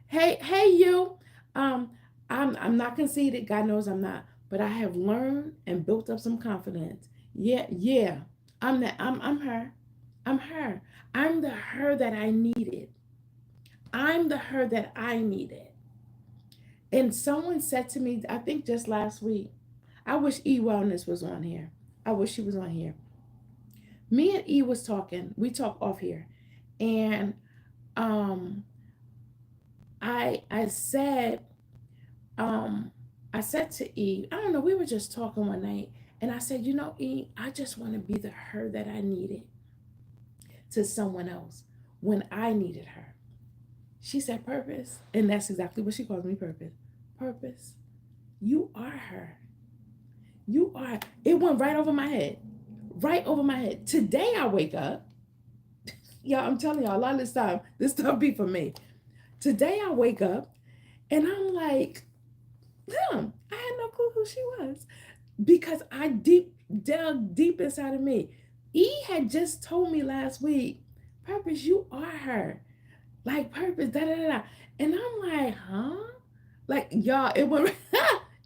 Hey you. Um, I'm not conceited. God knows I'm not. But I have learned and built up some confidence. Yeah, yeah. I'm her. I'm her. I'm the her that I needed. I'm the her that I needed. And someone said to me, I think just last week, I wish E Wellness was on here. I wish she was on here. Me and E was talking. We talk off here. And um I said, um, I said to E, I don't know, we were just talking one night, and I said, E, I just want to be the her that I needed to someone else when I needed her. She said, Purpose. And that's exactly what she calls me, Purpose. Purpose. You are her. You are. It went right over my head. Right over my head. Today I wake up. Y'all, I'm telling y'all, a lot of this stuff be for me. Today I wake up and I'm like, I had no clue who she was because I dug deep inside of me. E had just told me last week, Purpose, you are her. Like Purpose, da da da da. And I'm like, huh? Like y'all, it went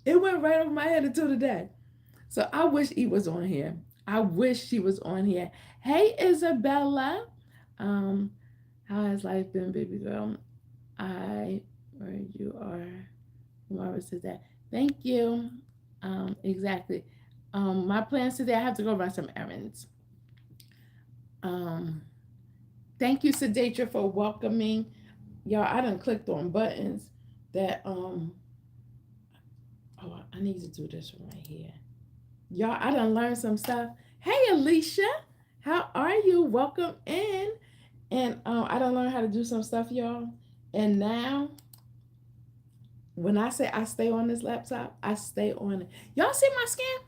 it went right over my head until today. So I wish E was on here. I wish she was on here. Hey Isabella. Um, how has life been, baby girl? Where you are. Whoever said that. Thank you. Exactly. My plans today, I have to go run some errands. Um, thank you, Sedatra, for welcoming. Y'all, I done clicked on buttons that oh, I need to do this one right here. Y'all, I done learned some stuff. Hey Alicia, how are you? Welcome in. And I done learned how to do some stuff, y'all. And now when I say I stay on this laptop, I stay on it. Y'all see my skin?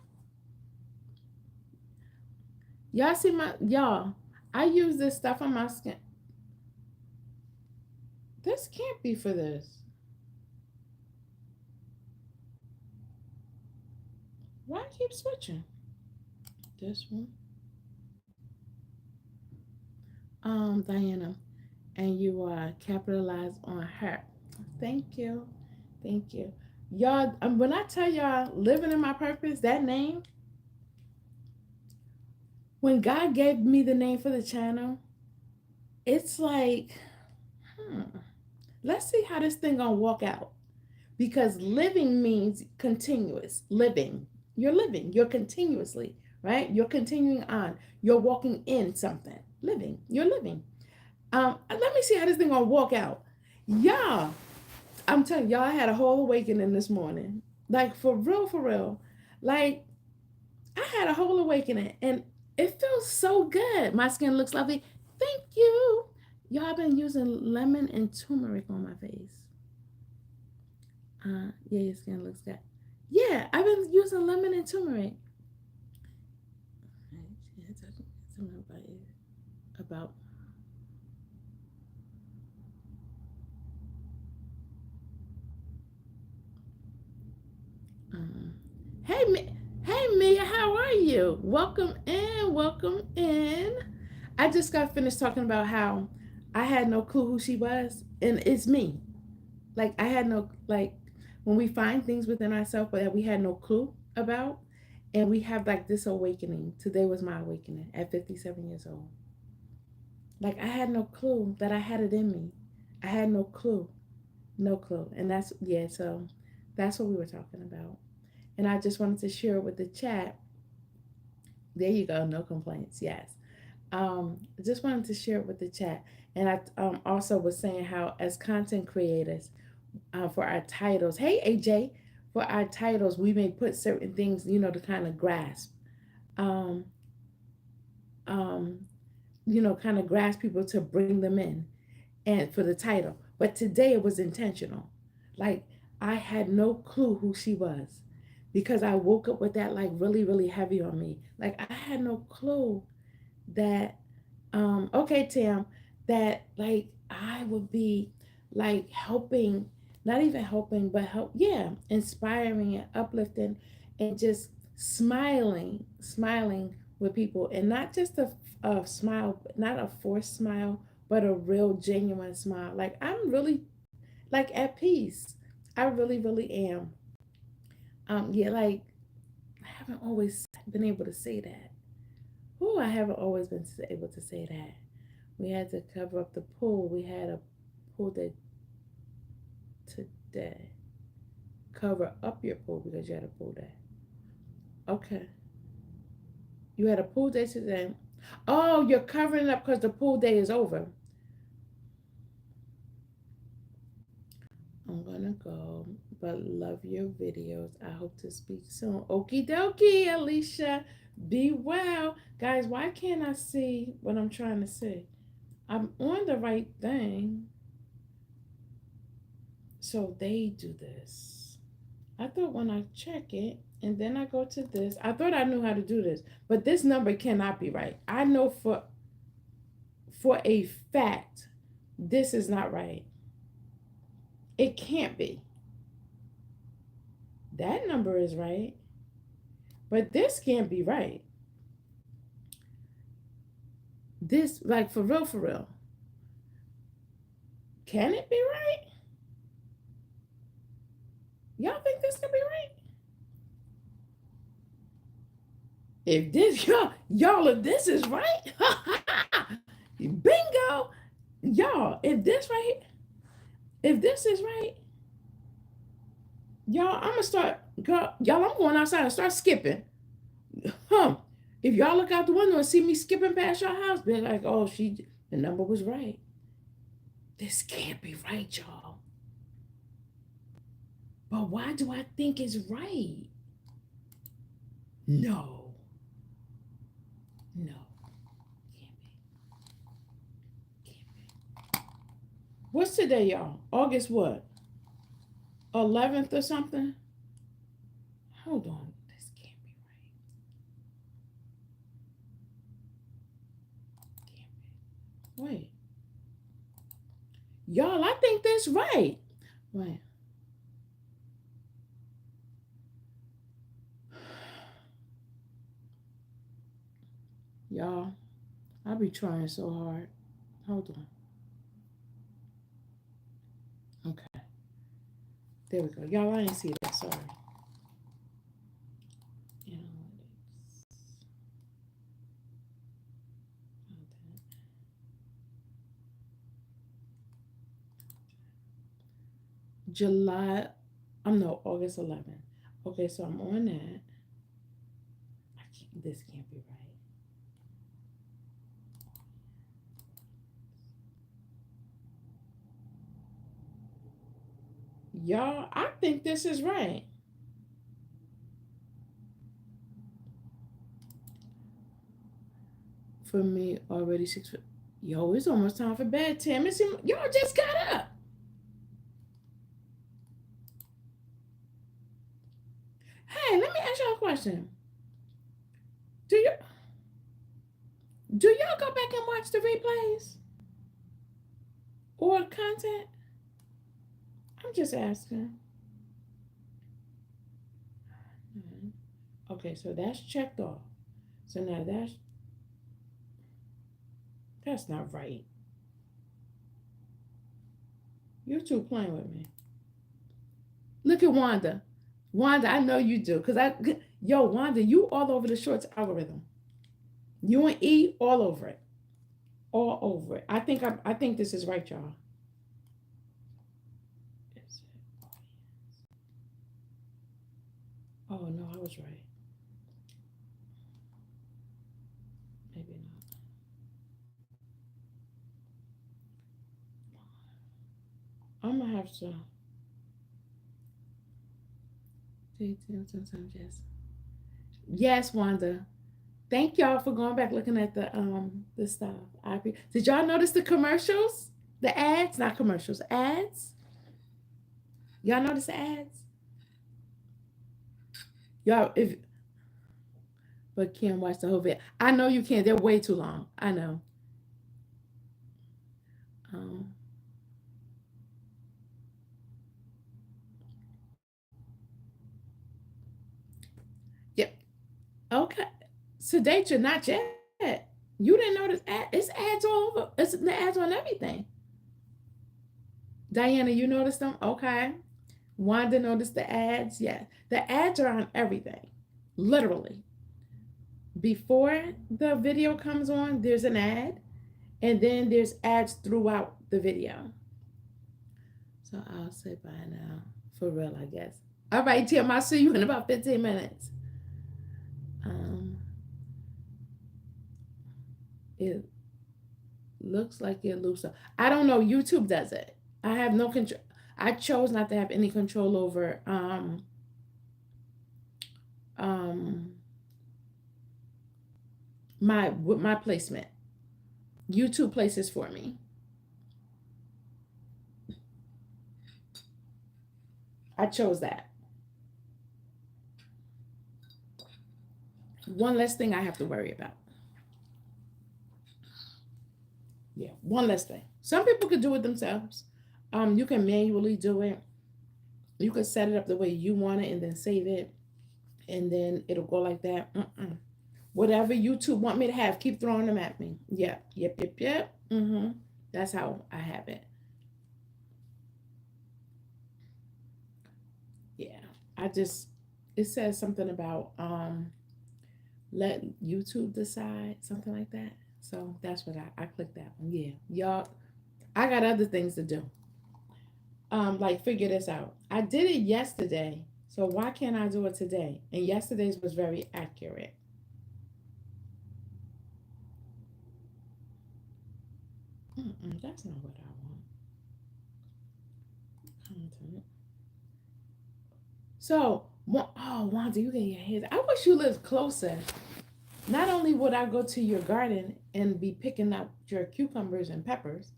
Y'all see my y'all? I use this stuff on my skin. This can't be for this. Why I keep switching? This one. Diana, and you capitalize on her. Thank you. Thank you. Y'all, when I tell y'all living in my purpose, that name, when God gave me the name for the channel, it's like, hmm, let's see how this thing gonna walk out. Because living means continuous living. You're living, you're continuously, right? You're continuing on. You're walking in something. Living, you're living. Let me see how this thing gonna walk out. Y'all, I'm telling y'all, I had a whole awakening this morning. Like for real, for real. Like I had a whole awakening and it feels so good. My skin looks lovely. Thank you. Y'all, I've been using lemon and turmeric on my face. Yeah, your skin looks good. Yeah, I've been using lemon and turmeric. Yeah, something about. Um, hey, hey, Mia, how are you? Welcome in, welcome in. I just got finished talking about how I had no clue who she was, and it's me. Like I had no like when we find things within ourselves that we had no clue about, and we have like this awakening. Today was my awakening at 57 years old. Like I had no clue that I had it in me. I had no clue, no clue, and that's yeah. So that's what we were talking about, and I just wanted to share it with the chat. There you go, no complaints. Yes. I just wanted to share it with the chat, and I also was saying how as content creators, for our titles. Hey, AJ, for our titles, we may put certain things, to kind of grasp, um, um, kind of grasp people to bring them in, and for the title. But today it was intentional. Like I had no clue who she was because I woke up with that like really, really heavy on me. Like I had no clue that okay, Tim, that like I would be like helping, not even helping, but help, yeah, inspiring and uplifting and just smiling with people, and not just a smile, not a forced smile, but a real genuine smile. Like I'm really like at peace. I really, really am. Yeah, like I haven't always been able to say that. Oh, I haven't always been able to say that. We had to cover up the pool. We had a pool day today. Cover up your pool because you had a pool day. Okay. You had a pool day today. Oh, you're covering it up because the pool day is over. I'm gonna go, but love your videos. I hope to speak soon. Okie dokie, Alicia. Be well. Guys, why can't I see what I'm trying to see? I'm on the right thing. So they do this. I thought when I check it and then I go to this, I thought I knew how to do this, but this number cannot be right. I know for a fact this is not right. It can't be. That number is right, but this can't be right. This like for real, for real. Can it be right? Y'all think this can be right? If this y'all if this is right, bingo, y'all. If this right here, if this is right, y'all, I'm gonna start. Y'all, I'm going outside and start skipping. Huh? If y'all look out the window and see me skipping past your house, be like, "Oh, the number was right." This can't be right, y'all. But why do I think it's right? No, no, can't be, can't be. What's today, y'all? August what? 11th or something? Hold on, this can't be right. Can't be. Wait, y'all, I think that's right. Wait. Y'all, I be trying so hard. Hold on. Okay. There we go. Y'all, I didn't see that. Sorry. Analytics. July. I'm no August 11th. Okay, so I'm on that. This can't be right. Y'all, I think this is right. For me, already 6. Yo, it's almost time for bed, Tim. Y'all just got up. Hey, let me ask y'all a question. Do you do y'all go back and watch the replays or content? I'm just asking. Mhm. Okay, so that's checked off. So now that's not right. You two playing with me. Look at Wanda. Wanda, I know you do. Yo, Wanda, you all over the shorts algorithm. You and E all over it. All over it. I think this is right, y'all. Oh no, I was right. Maybe not. I'm gonna have to. Yes, Wanda. Thank y'all for going back looking at the stuff. Did y'all notice the commercials? The ads, not commercials, ads. Y'all notice the ads? Y'all, if but can't watch the whole video. I know you can't. They're way too long. I know. Um, yeah. Okay. Sedate, not yet. You didn't notice it's ads all over. It's the ads on everything. Diana, you noticed them? Okay. Wanda noticed the ads. Yeah. The ads are on everything. Literally. Before the video comes on, there's an ad, and then there's ads throughout the video. So I'll say bye now. For real, I guess. All right, Tim, I'll see you in about 15 minutes. Um, it looks like it loops up. I don't know. YouTube does it. I have no control. I chose not to have any control over um my placement. YouTube places for me. I chose that. One less thing I have to worry about. Yeah, one less thing. Some people could do it themselves. You can manually do it. You can set it up the way you want it and then save it, and then it'll go like that. Whatever YouTube want me to have, keep throwing them at me. Yep. That's how I have it. Yeah, I just it says something about let YouTube decide something like that. So that's what I clicked that one. Yeah, y'all. I got other things to do. Like figure this out. I did it yesterday, so why can't I do it today? And yesterday's was very accurate. That's not what I want. Content. So, oh, Wanda, you get your hands. I wish you lived closer. Not only would I go to your garden and be picking up your cucumbers and peppers,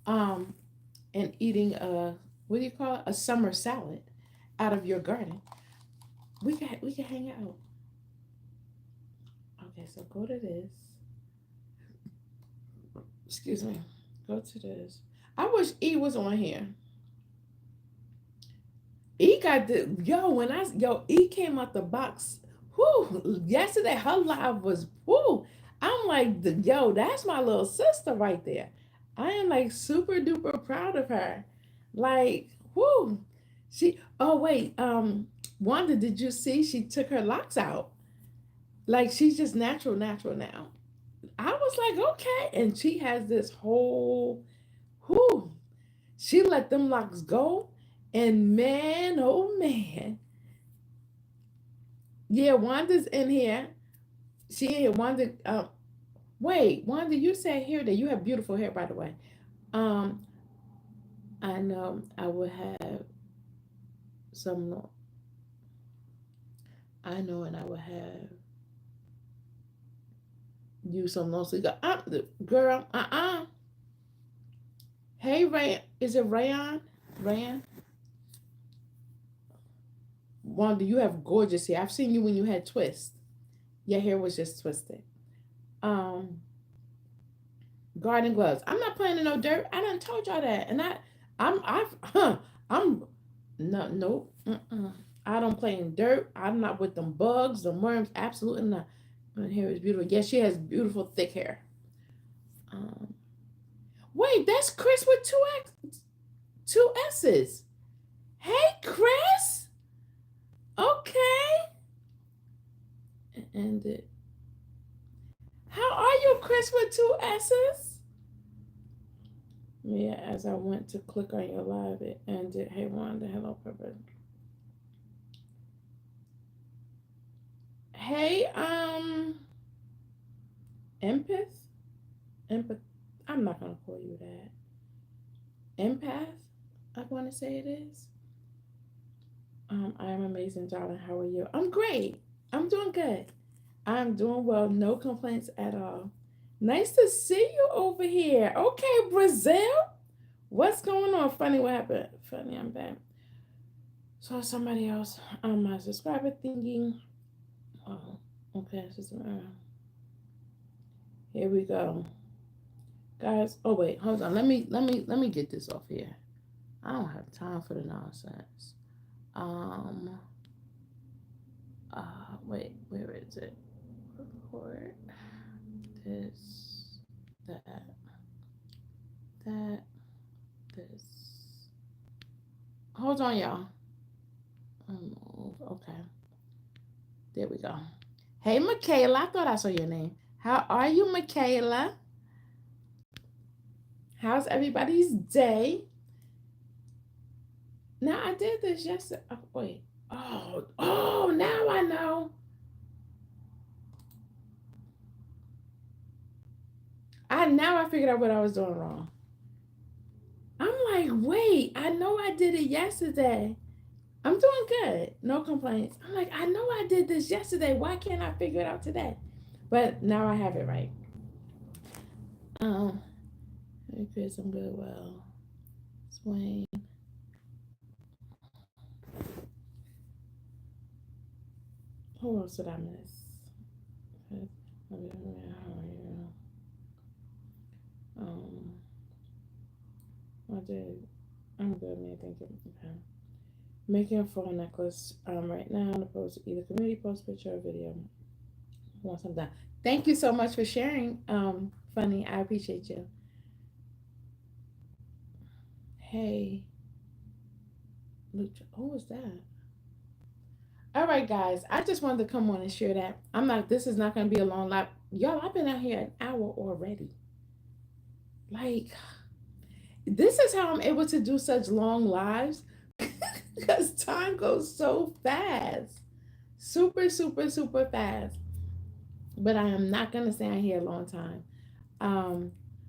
um, and eating a what do you call it? A summer salad out of your garden. We can hang out. Okay, so go to this. Excuse me. Go to this. I wish E was on here. E got the E came out the box. Whoo! Yesterday her live was whoo. I'm like that's my little sister right there. I am like super duper proud of her. Like whoo. Oh wait, Wanda, did you see she took her locks out? Like she's just natural now. I was like, okay. And she has this whole whoo. She let them locks go. And man, oh man. Yeah, Wanda's in here. She in here. Wait, Wanda, you said here that you have beautiful hair, by the way. Um, I know I would have some. I know, and I would have. You some long sleeve. Girl, Hey, Ray, is it Rayon? Rayon? Wanda, you have gorgeous hair. I've seen you when you had twists. Your hair was just twisted. Um, Garden gloves. I'm not playing in no dirt. I done told y'all that, and I'm no, nope. I don't play in dirt. I'm not with them bugs, the worms. Absolutely not. My hair is beautiful. Yes, she has beautiful thick hair. Um, Wait, that's Chris with two S's. Hey, Chris. Okay. And how are you, Chris with two S's? Yeah, as I went to click on your live, it ended. Hey, Wanda. Hello, Pepper. Hey, empath? Empath. I'm not gonna call you that. Empath, I want to say it is. I am amazing, darling. How are you? I'm great. I'm doing good. I'm doing well. No complaints at all. Nice to see you over here. Okay, Brazil. What's going on? Funny, what happened? Funny, I'm back. So somebody else on my subscriber thinking. Oh, okay. Here we go, guys. Oh wait, hold on. Let me get this off here. I don't have time for the nonsense. Wait, where is it? Record this, that, this. Hold on, y'all. Okay. There we go. Hey, Michaela. I thought I saw your name. How are you, Michaela? How's everybody's day? Now, I did this yesterday. Oh, wait. Oh, now I know. Now I figured out what I was doing wrong. I'm like, wait, I know I did it yesterday. I'm doing good. No complaints. I'm like, I know I did this yesterday. Why can't I figure it out today? But now I have it right. Hey Chris, I'm good. Well, Swain. Who else did I miss? How are you? I did. I'm good, man. Thank you. Okay. Making a phone necklace right now to post either community post picture or video once I'm done. Thank you so much for sharing. Funny, I appreciate you. Hey, Lucha, who was that? All right, guys. I just wanted to come on and share that. I'm not. This is not going to be a long live. Y'all, I've been out here an hour already. Like, this is how I'm able to do such long lives because time goes so fast, super, super, super fast. But I am not going to stay out here a long time.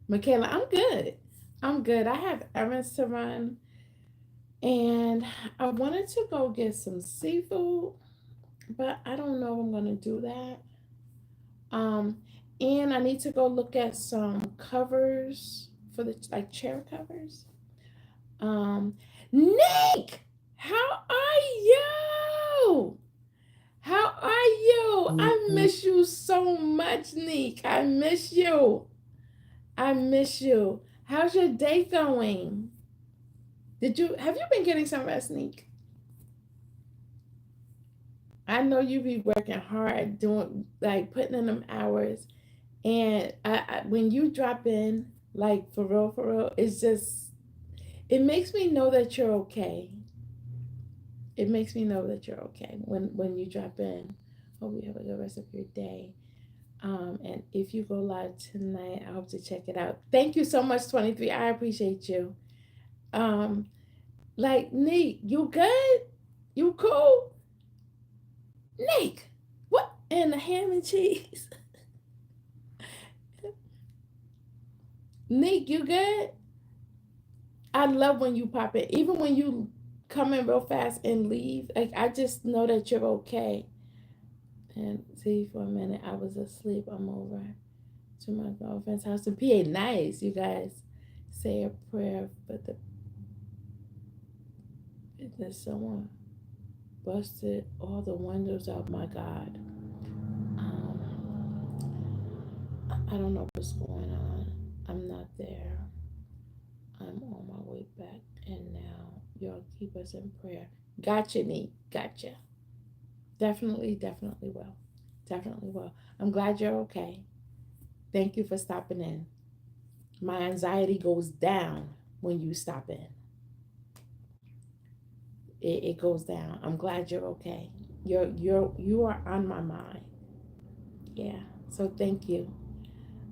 Michaela, I'm good. I'm good. I have errands to run, and I wanted to go get some seafood, but I don't know if I'm going to do that. Um, and I need to go look at some covers for the like chair covers. Um, Nick, how are you? How are you? I miss you so much, Nick. I miss you. I miss you. How's your day going? Have you been getting some rest, Nick? I know you be working hard, doing like putting in them hours, and when you drop in, like for real, it makes me know that you're okay. It makes me know that you're okay when you drop in. Hope you have a good rest of your day. And if you go live tonight, I hope to check it out. Thank you so much, 23. I appreciate you. Um, like Nick, you good? You cool? Nick, what in the ham and cheese? Nick, you good? I love when you pop in, even when you come in real fast and leave. Like I just know that you're okay. And see, for a minute I was asleep. I'm over. to my girlfriend's house in PA. Nice, you guys. Say a prayer for the business. Someone busted all the windows out. My God. I don't know what's going on. I'm not there. I'm on my way back. And now, y'all keep us in prayer. Gotcha, Neat. Gotcha. Definitely, definitely will. Definitely will. I'm glad you're okay. Thank you for stopping in. My anxiety goes down when you stop in. It goes down. I'm glad you're okay. You are on my mind. Yeah. So thank you.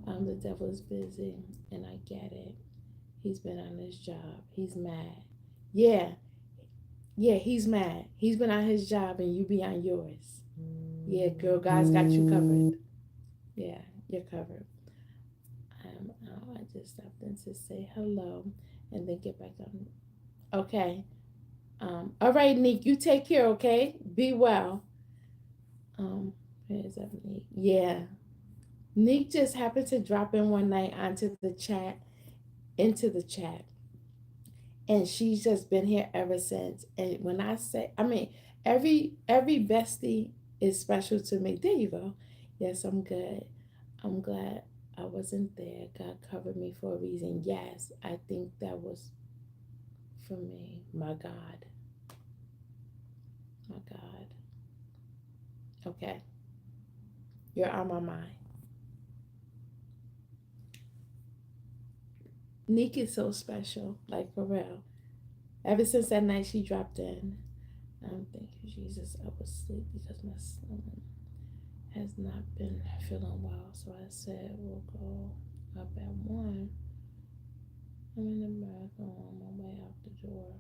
The devil is busy, and I get it. He's been on his job. He's mad. Yeah, yeah, he's mad. He's been on his job, and you be on yours. Yeah, girl, God's got you covered. Yeah, you're covered. I just stopped in to say hello, and then get back on. Okay. All right, Nick, you take care. Okay. Be well. Where's up, Nick? Yeah. Nick just happened to drop in one night onto the chat, into the chat, and she's just been here ever since. And when I say, I mean, every bestie is special to me. There you go. Yes, I'm good. I'm glad I wasn't there. God covered me for a reason. Yes, I think that was for me. My God. My God. Okay. You're on my mind. Nick is so special, like for real. Ever since that night she dropped in, thank you, Jesus. I was asleep because my son has not been feeling well. So I said we'll go up at 1. I'm in the marathon on my way out the door.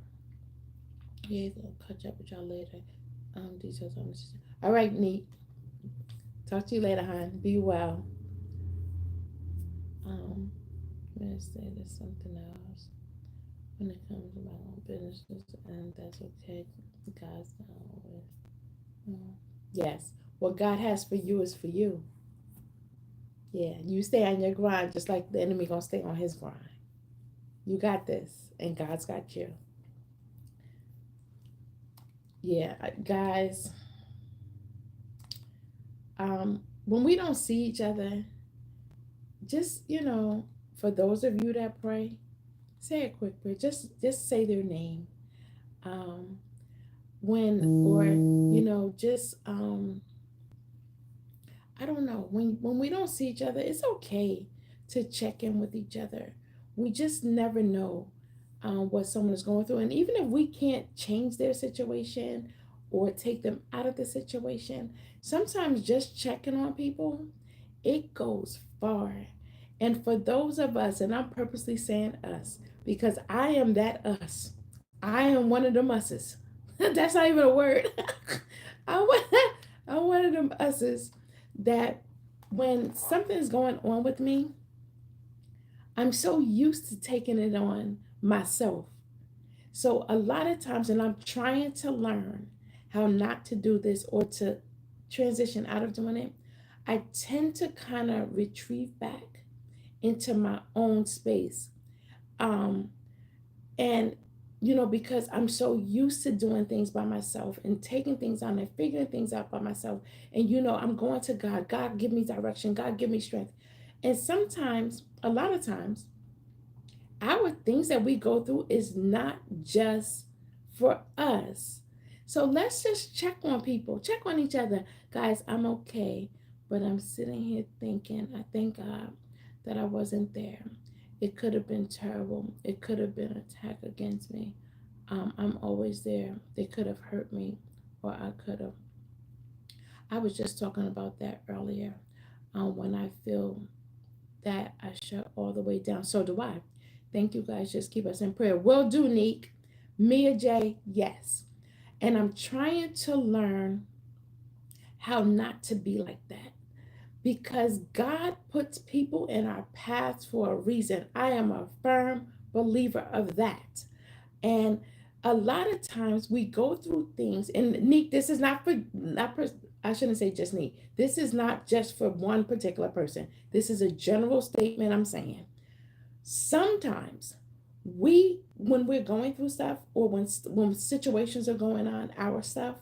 Yeah, gonna catch up with y'all later. Details on this. All right, Neat. Talk to you later, hon. Be well. I'm gonna say there's something else when it comes to my own business, and that's okay. God's not always. Yes, what God has for you is for you. Yeah, you stay on your grind just like the enemy gonna stay on his grind. You got this, and God's got you. Yeah, guys. When we don't see each other, just for those of you that pray, say a quick prayer. Just say their name. Um, when or just I don't know, when we don't see each other, it's okay to check in with each other. We just never know what someone is going through, and even if we can't change their situation or take them out of the situation, sometimes just checking on people, it goes far. And for those of us, and I'm purposely saying us because I am that us. I am one of them us's. That's not even a word. I'm one, I'm one of them us's that when something's going on with me, I'm so used to taking it on myself. So a lot of times, and I'm trying to learn how not to do this or to transition out of doing it, I tend to kind of retrieve back into my own space. Um, and because I'm so used to doing things by myself and taking things on and figuring things out by myself. And I'm going to God. God, give me direction. God, give me strength. And sometimes, a lot of times, our things that we go through is not just for us. So let's just check on people, check on each other. Guys, I'm okay, but I'm sitting here thinking, I thank God that I wasn't there. It could have been terrible. It could have been an attack against me. I'm always there. They could have hurt me, or I could have. I was just talking about that earlier. When I feel that I shut all the way down. So do I. Thank you guys. Just keep us in prayer. Will do, Neek. Mia J, yes. And I'm trying to learn how not to be like that because God puts people in our paths for a reason. I am a firm believer of that. And a lot of times we go through things, and Neek, this is not for I shouldn't say just need. This is not just for one particular person. This is a general statement I'm saying. Sometimes when we're going through stuff, or when situations are going on, our stuff,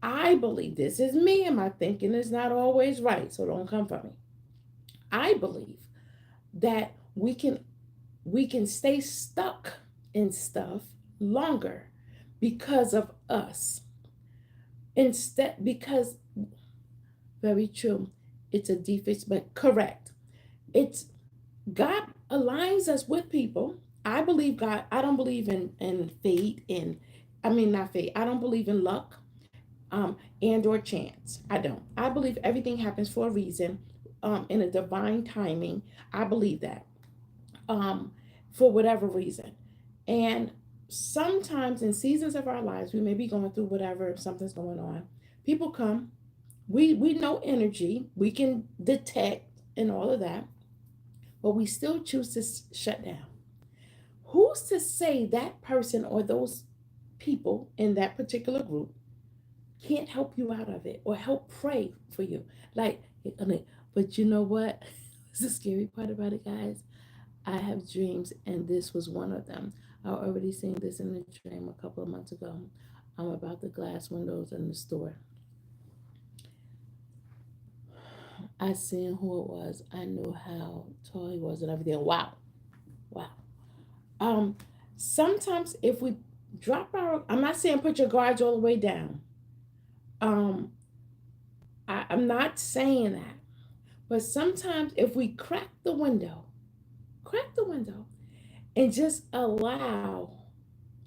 I believe, this is me, and my thinking is not always right, so don't come for me. I believe that we can stay stuck in stuff longer because of us. Instead, because, very true, it's a defense, but correct. It's God aligns us with people. I believe God. I don't believe in fate, and I mean, not fate. I don't believe in luck, and or chance. I don't. I believe everything happens for a reason, in a divine timing. I believe that, um, for whatever reason. And sometimes in seasons of our lives, we may be going through whatever, something's going on. People come. We know energy. We can detect and all of that, but we still choose to shut down. Who's to say that person or those people in that particular group can't help you out of it or help pray for you? Like, I mean, but you know what? It's the scary part about it, guys. I have dreams, and this was one of them. I already seen this in a dream a couple of months ago. About the glass windows in the store. I seen who it was. I knew how tall he was and everything. Wow, wow. Um, Sometimes if we drop our, I'm not saying put your guards all the way down. Um, I'm not saying that, but sometimes if we crack the window, and just allow,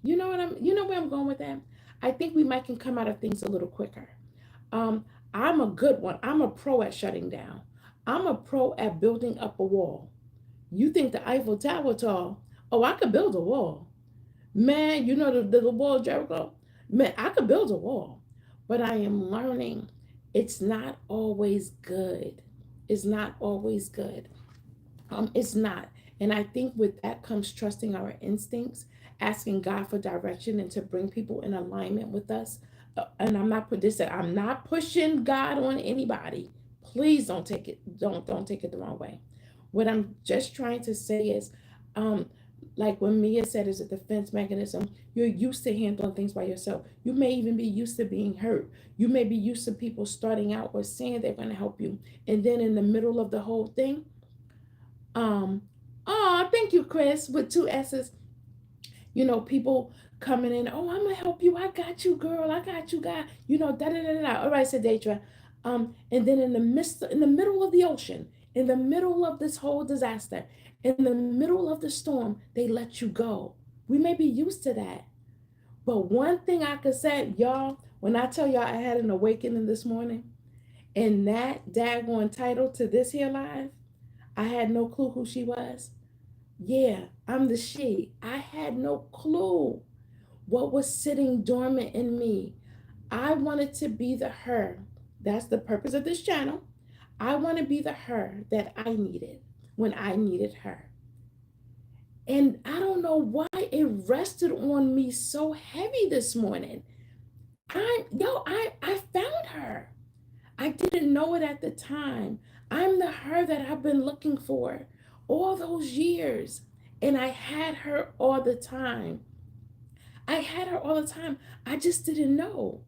you know where I'm going with that. I think we might can come out of things a little quicker. Um, I'm a good one. I'm a pro at shutting down. I'm a pro at building up a wall. You think the Eiffel Tower tall? Oh, I could build a wall. Man, you know the wall of Jericho? Man, I could build a wall. But I am learning it's not always good. It's not always good. It's not. And I think with that comes trusting our instincts, asking God for direction and to bring people in alignment with us. And I'm not pushing God on anybody. Please don't take it the wrong way. What I'm just trying to say is, um, like when Mia said, is a defense mechanism. You're used to handling things by yourself. You may even be used to being hurt. You may be used to people starting out or saying they're going to help you, and then in the middle of the whole thing, um, oh, thank you, Chris, with two S's. People coming in, oh, I'm gonna help you. I got you, girl. I got you, guy. Da da da da. All right, said Deidre. And then in the middle of the ocean, in the middle of this whole disaster, in the middle of the storm, they let you go. We may be used to that, but one thing I could say, y'all, when I tell y'all I had an awakening this morning, and that daggone title to this here live, I had no clue who she was. Yeah, I'm the she. I had no clue what was sitting dormant in me. I wanted to be the her. That's the purpose of this channel. I want to be the her that I needed when I needed her. And I don't know why it rested on me so heavy this morning. I found her. I didn't know it at the time. I'm the her that I've been looking for all those years. And I had her all the time. I had her all the time. I just didn't know.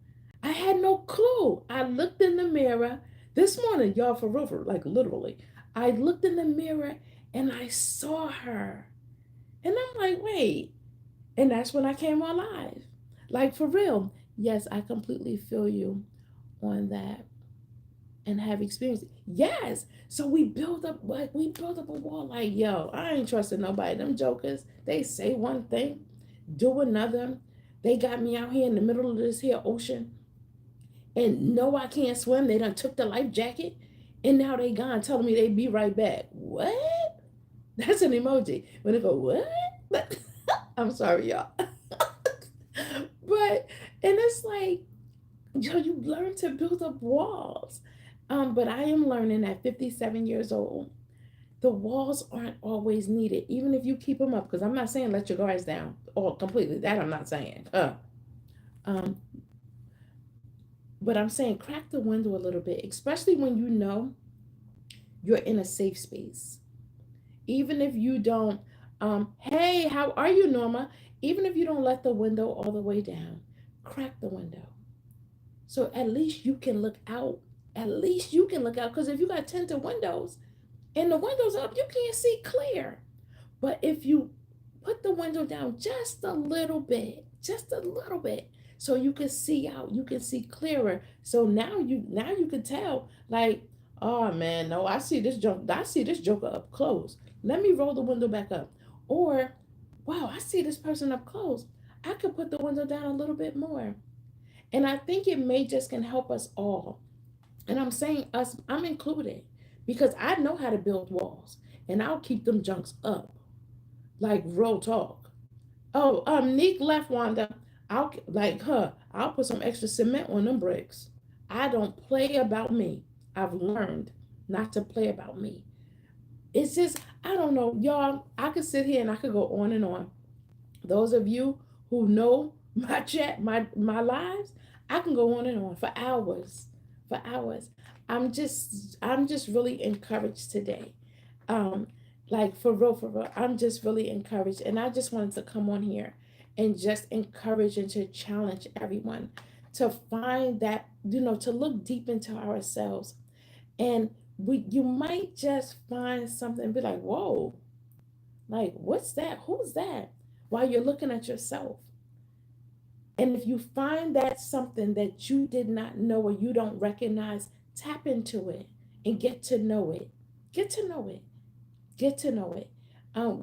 I had no clue. I looked in the mirror this morning, y'all, for real, like literally. I looked in the mirror and I saw her. And I'm like, wait. And that's when I came alive. Like for real. Yes, I completely feel you on that and have experienced it. Yes. So we build up a wall like, yo, I ain't trusting nobody. Them jokers, they say one thing, do another. They got me out here in the middle of this here ocean. And no, I can't swim. They done took the life jacket. And now they gone telling me they be right back. What? That's an emoji. When they go, what? But I'm sorry, y'all. But and it's like, you learn to build up walls. But I am learning at 57 years old, the walls aren't always needed, even if you keep them up. Because I'm not saying let your guards down all completely. That I'm not saying. Um, But I'm saying crack the window a little bit, especially when you know you're in a safe space. Even if you don't, hey, how are you, Norma? Even if you don't let the window all the way down, crack the window. So at least you can look out. At least you can look out. Because if you got tinted windows and the windows up, you can't see clear. But if you put the window down just a little bit, so you can see out, you can see clearer. So now you can tell, like, oh man, no, I see this joker up close. Let me roll the window back up. Or, wow, I see this person up close. I could put the window down a little bit more. And I think it may just can help us all. And I'm saying us, I'm included, because I know how to build walls and I'll keep them junks up. Like real talk. Oh, Neek left, Wanda. I'll like her. I'll put some extra cement on them bricks. I don't play about me. I've learned not to play about me. It's just, I don't know, y'all. I could sit here and I could go on and on. Those of you who know my chat, my lives, I can go on and on for hours, for hours. I'm just really encouraged today. Um, like for real, I'm just really encouraged, and I just wanted to come on here and just encourage and to challenge everyone to find that, to look deep into ourselves, and you might just find something and be like, whoa, like, what's that? Who's that? While you're looking at yourself. And if you find that something that you did not know or you don't recognize, tap into it and get to know it. Get to know it. Get to know it.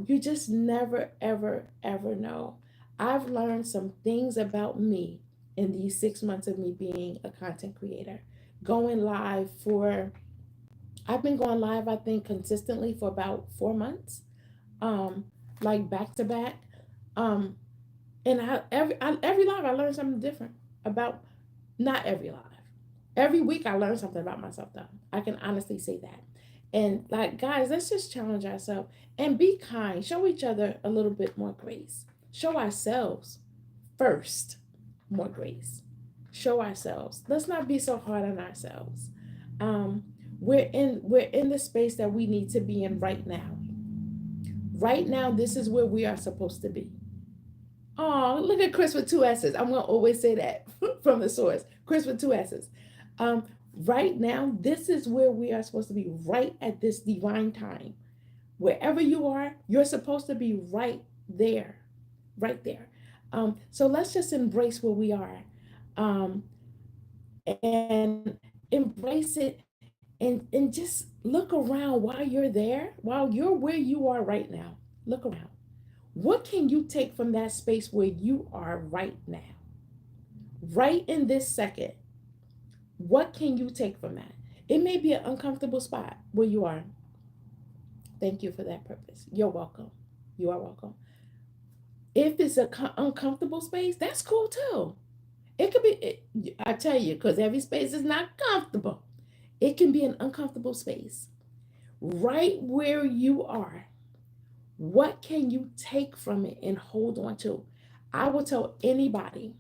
You just never, ever, ever know. I've learned some things about me in these 6 months of me being a content creator. Going live for, I've been going live, I think, consistently for about 4 months, um, like back to back. Um, and every live I learned something different about. Not every live. Every week I learn something about myself, though. I can honestly say that. And like, guys, let's just challenge ourselves and be kind. Show each other a little bit more grace. Show ourselves first more grace. Show ourselves. Let's not be so hard on ourselves. Um, we're in the space that we need to be in right now. Right now, this is where we are supposed to be. Oh, look at Chris with two S's. I'm gonna always say that from the source. Chris with two S's. Um, right now, this is where we are supposed to be, right at this divine time. Wherever you are, you're supposed to be right there, right there. So let's just embrace where we are, um, and embrace it, and just look around while you're there, while you're where you are right now. Look around. What can you take from that space where you are right now? Right in this second, what can you take from that? It may be an uncomfortable spot where you are. Thank you for that purpose. You're welcome. You are welcome. If it's an uncomfortable space, that's cool too. It could be, I tell you, because every space is not comfortable. It can be an uncomfortable space. Right where you are, what can you take from it and hold on to? I will tell anybody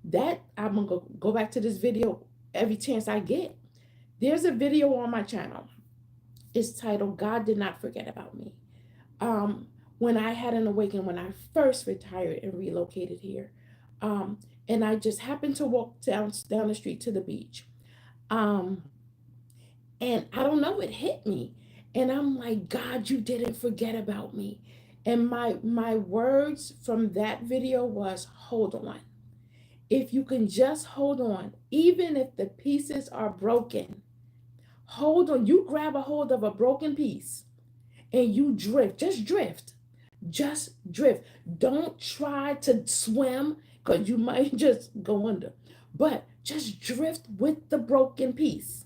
that I'm going to go back to this video every chance I get. There's a video on my channel. It's titled God Did Not Forget About Me. When I had an awakening, when I first retired and relocated here, and I just happened to walk down the street to the beach. Um, and I don't know, it hit me. And I'm like, God, you didn't forget about me. And my words from that video was, hold on. If you can just hold on, even if the pieces are broken, hold on. You grab a hold of a broken piece and you drift. Just drift. Just drift. Don't try to swim because you might just go under. But just drift with the broken piece.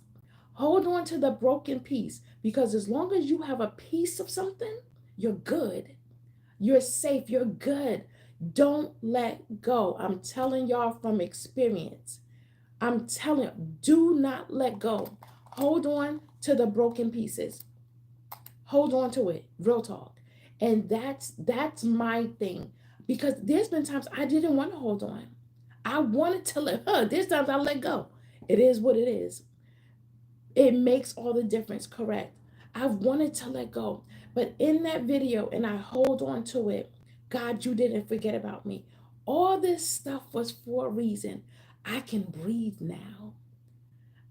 Hold on to the broken piece, because as long as you have a piece of something, you're good. You're safe. You're good. Don't let go. I'm telling y'all from experience. I'm telling you, do not let go. Hold on to the broken pieces. Hold on to it. Real talk. And that's my thing. Because there's been times I didn't want to hold on. I wanted to let her. There's times I let go. It is what it is. It makes all the difference, correct? I've wanted to let go, but in that video, and I hold on to it, God, you didn't forget about me. All this stuff was for a reason. I can breathe now.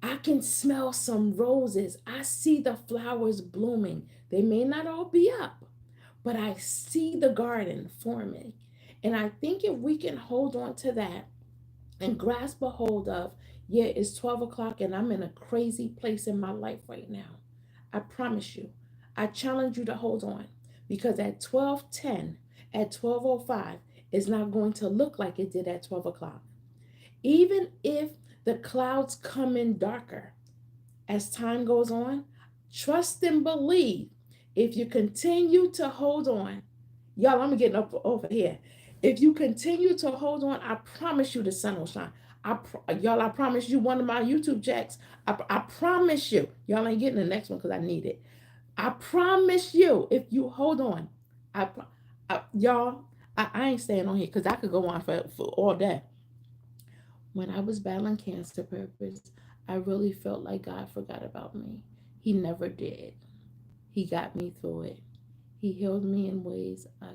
I can smell some roses. I see the flowers blooming. They may not all be up, but I see the garden forming. And I think if we can hold on to that and grasp a hold of, yeah, it's 12 o'clock and I'm in a crazy place in my life right now. I promise you, I challenge you to hold on because at 12:10, at 12:05, it's not going to look like it did at 12 o'clock. Even if the clouds come in darker as time goes on, trust and believe if you continue to hold on. Y'all, I'm getting up over here. If you continue to hold on, I promise you the sun will shine. Y'all, I promise you one of my YouTube checks. I promise you. Y'all ain't getting the next one because I need it. I promise you, if you hold on, I, y'all, I ain't staying on here because I could go on for all day. When I was battling cancer purpose, I really felt like God forgot about me. He never did. He got me through it. He healed me in ways I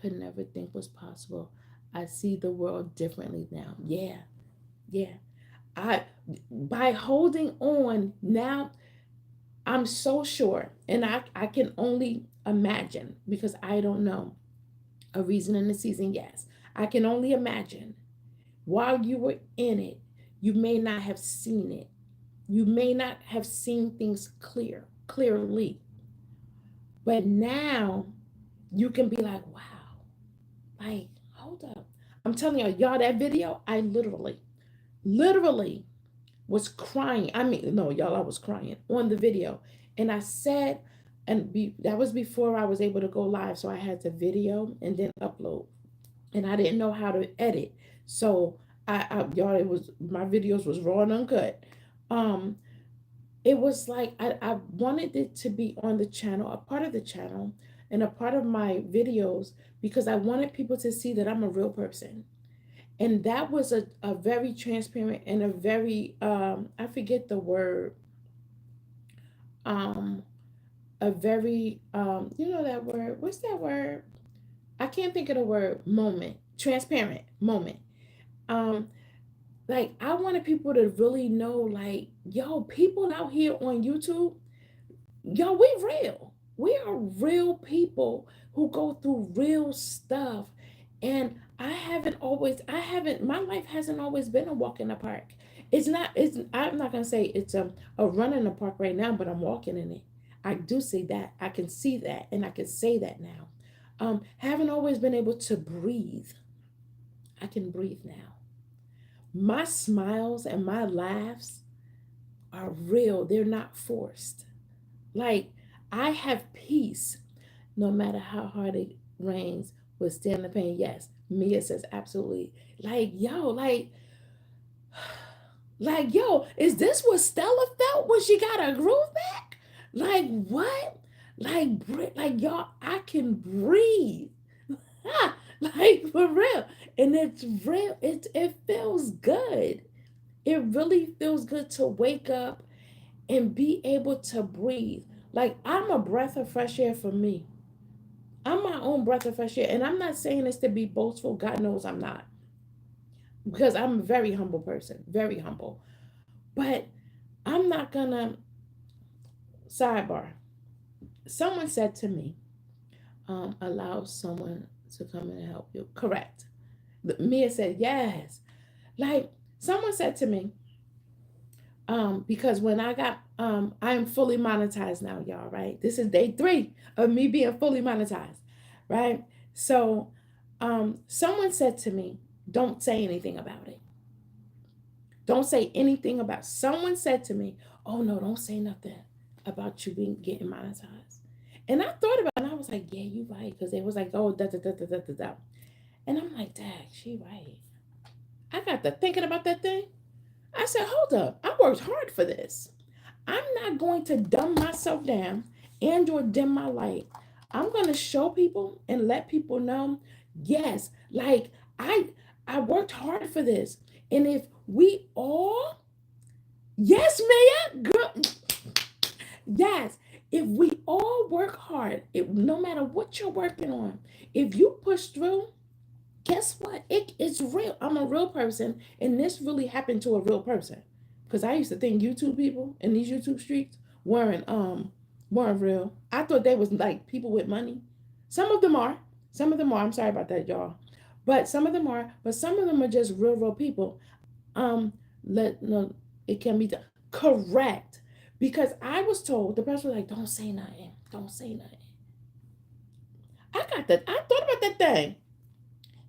could never think was possible. I see the world differently now. Yeah, yeah. I by holding on now, I'm so sure, and I can only imagine because I don't know a reason in the season. Yes, I can only imagine while you were in it, you may not have seen it. You may not have seen things clearly. But now you can be like, wow, like, hold up. I'm telling y'all, that video, I literally was crying. I mean, no, y'all, I was crying on the video. And I said, that was before I was able to go live. So I had to video and then upload. And I didn't know how to edit. So y'all, it was my videos was raw and uncut. Um, it was like I wanted it to be on the channel, a part of the channel, and a part of my videos because I wanted people to see that I'm a real person. And that was a very transparent and a very I forget the word, um a very you know that word, what's that word? I can't think of the word, moment, transparent moment. Um like I wanted people to really know, like, yo, people out here on YouTube, yo, we real. We are real people who go through real stuff. And I haven't, my life hasn't always been a walk in the park. I'm not going to say it's a run in the park right now, but I'm walking in it. I do see that. I can see that. And I can say that now. Haven't always been able to breathe. I can breathe now. My smiles and my laughs are real. They're not forced. Like, I have peace no matter how hard it rains, withstand the pain. Yes, Mia says absolutely. Like, yo, yo, is this what Stella felt when she got her groove back? Like, what? Like, y'all, I can breathe. Like, for real. And it's real. It feels good. It really feels good to wake up and be able to breathe. Like, I'm a breath of fresh air for me. I'm my own breath of fresh air. And I'm not saying this to be boastful. God knows I'm not. Because I'm a very humble person, very humble. But I'm not gonna, sidebar. Someone said to me, allow someone to come and help you. Correct. Mia said, yes. Like, someone said to me, because when I am fully monetized now, y'all, right? This is day 3 of me being fully monetized, right? So someone said to me, don't say anything about it. Don't say anything about, someone said to me, oh no, don't say nothing about you getting monetized. And I thought about it and I was like, yeah, you right. Because it was like, oh, da da da da da da da. And I'm like, dang, she right. I got to thinking about that thing. I said, hold up, I worked hard for this. I'm not going to dumb myself down and or dim my light. I'm going to show people and let people know, yes, like I worked hard for this. And if we all Yes, Mia. Girl. Yes. If we all work hard, no matter what you're working on, if you push through, guess what? It's real. I'm a real person, and this really happened to a real person. Because I used to think YouTube people in these YouTube streets weren't real. I thought they was like people with money. Some of them are. Some of them are. I'm sorry about that, y'all. But some of them are. But some of them are just real people. Um, let no, it can be done. Correct. Because I was told the person was like, "Don't say nothing. Don't say nothing." I got that. I thought about that thing.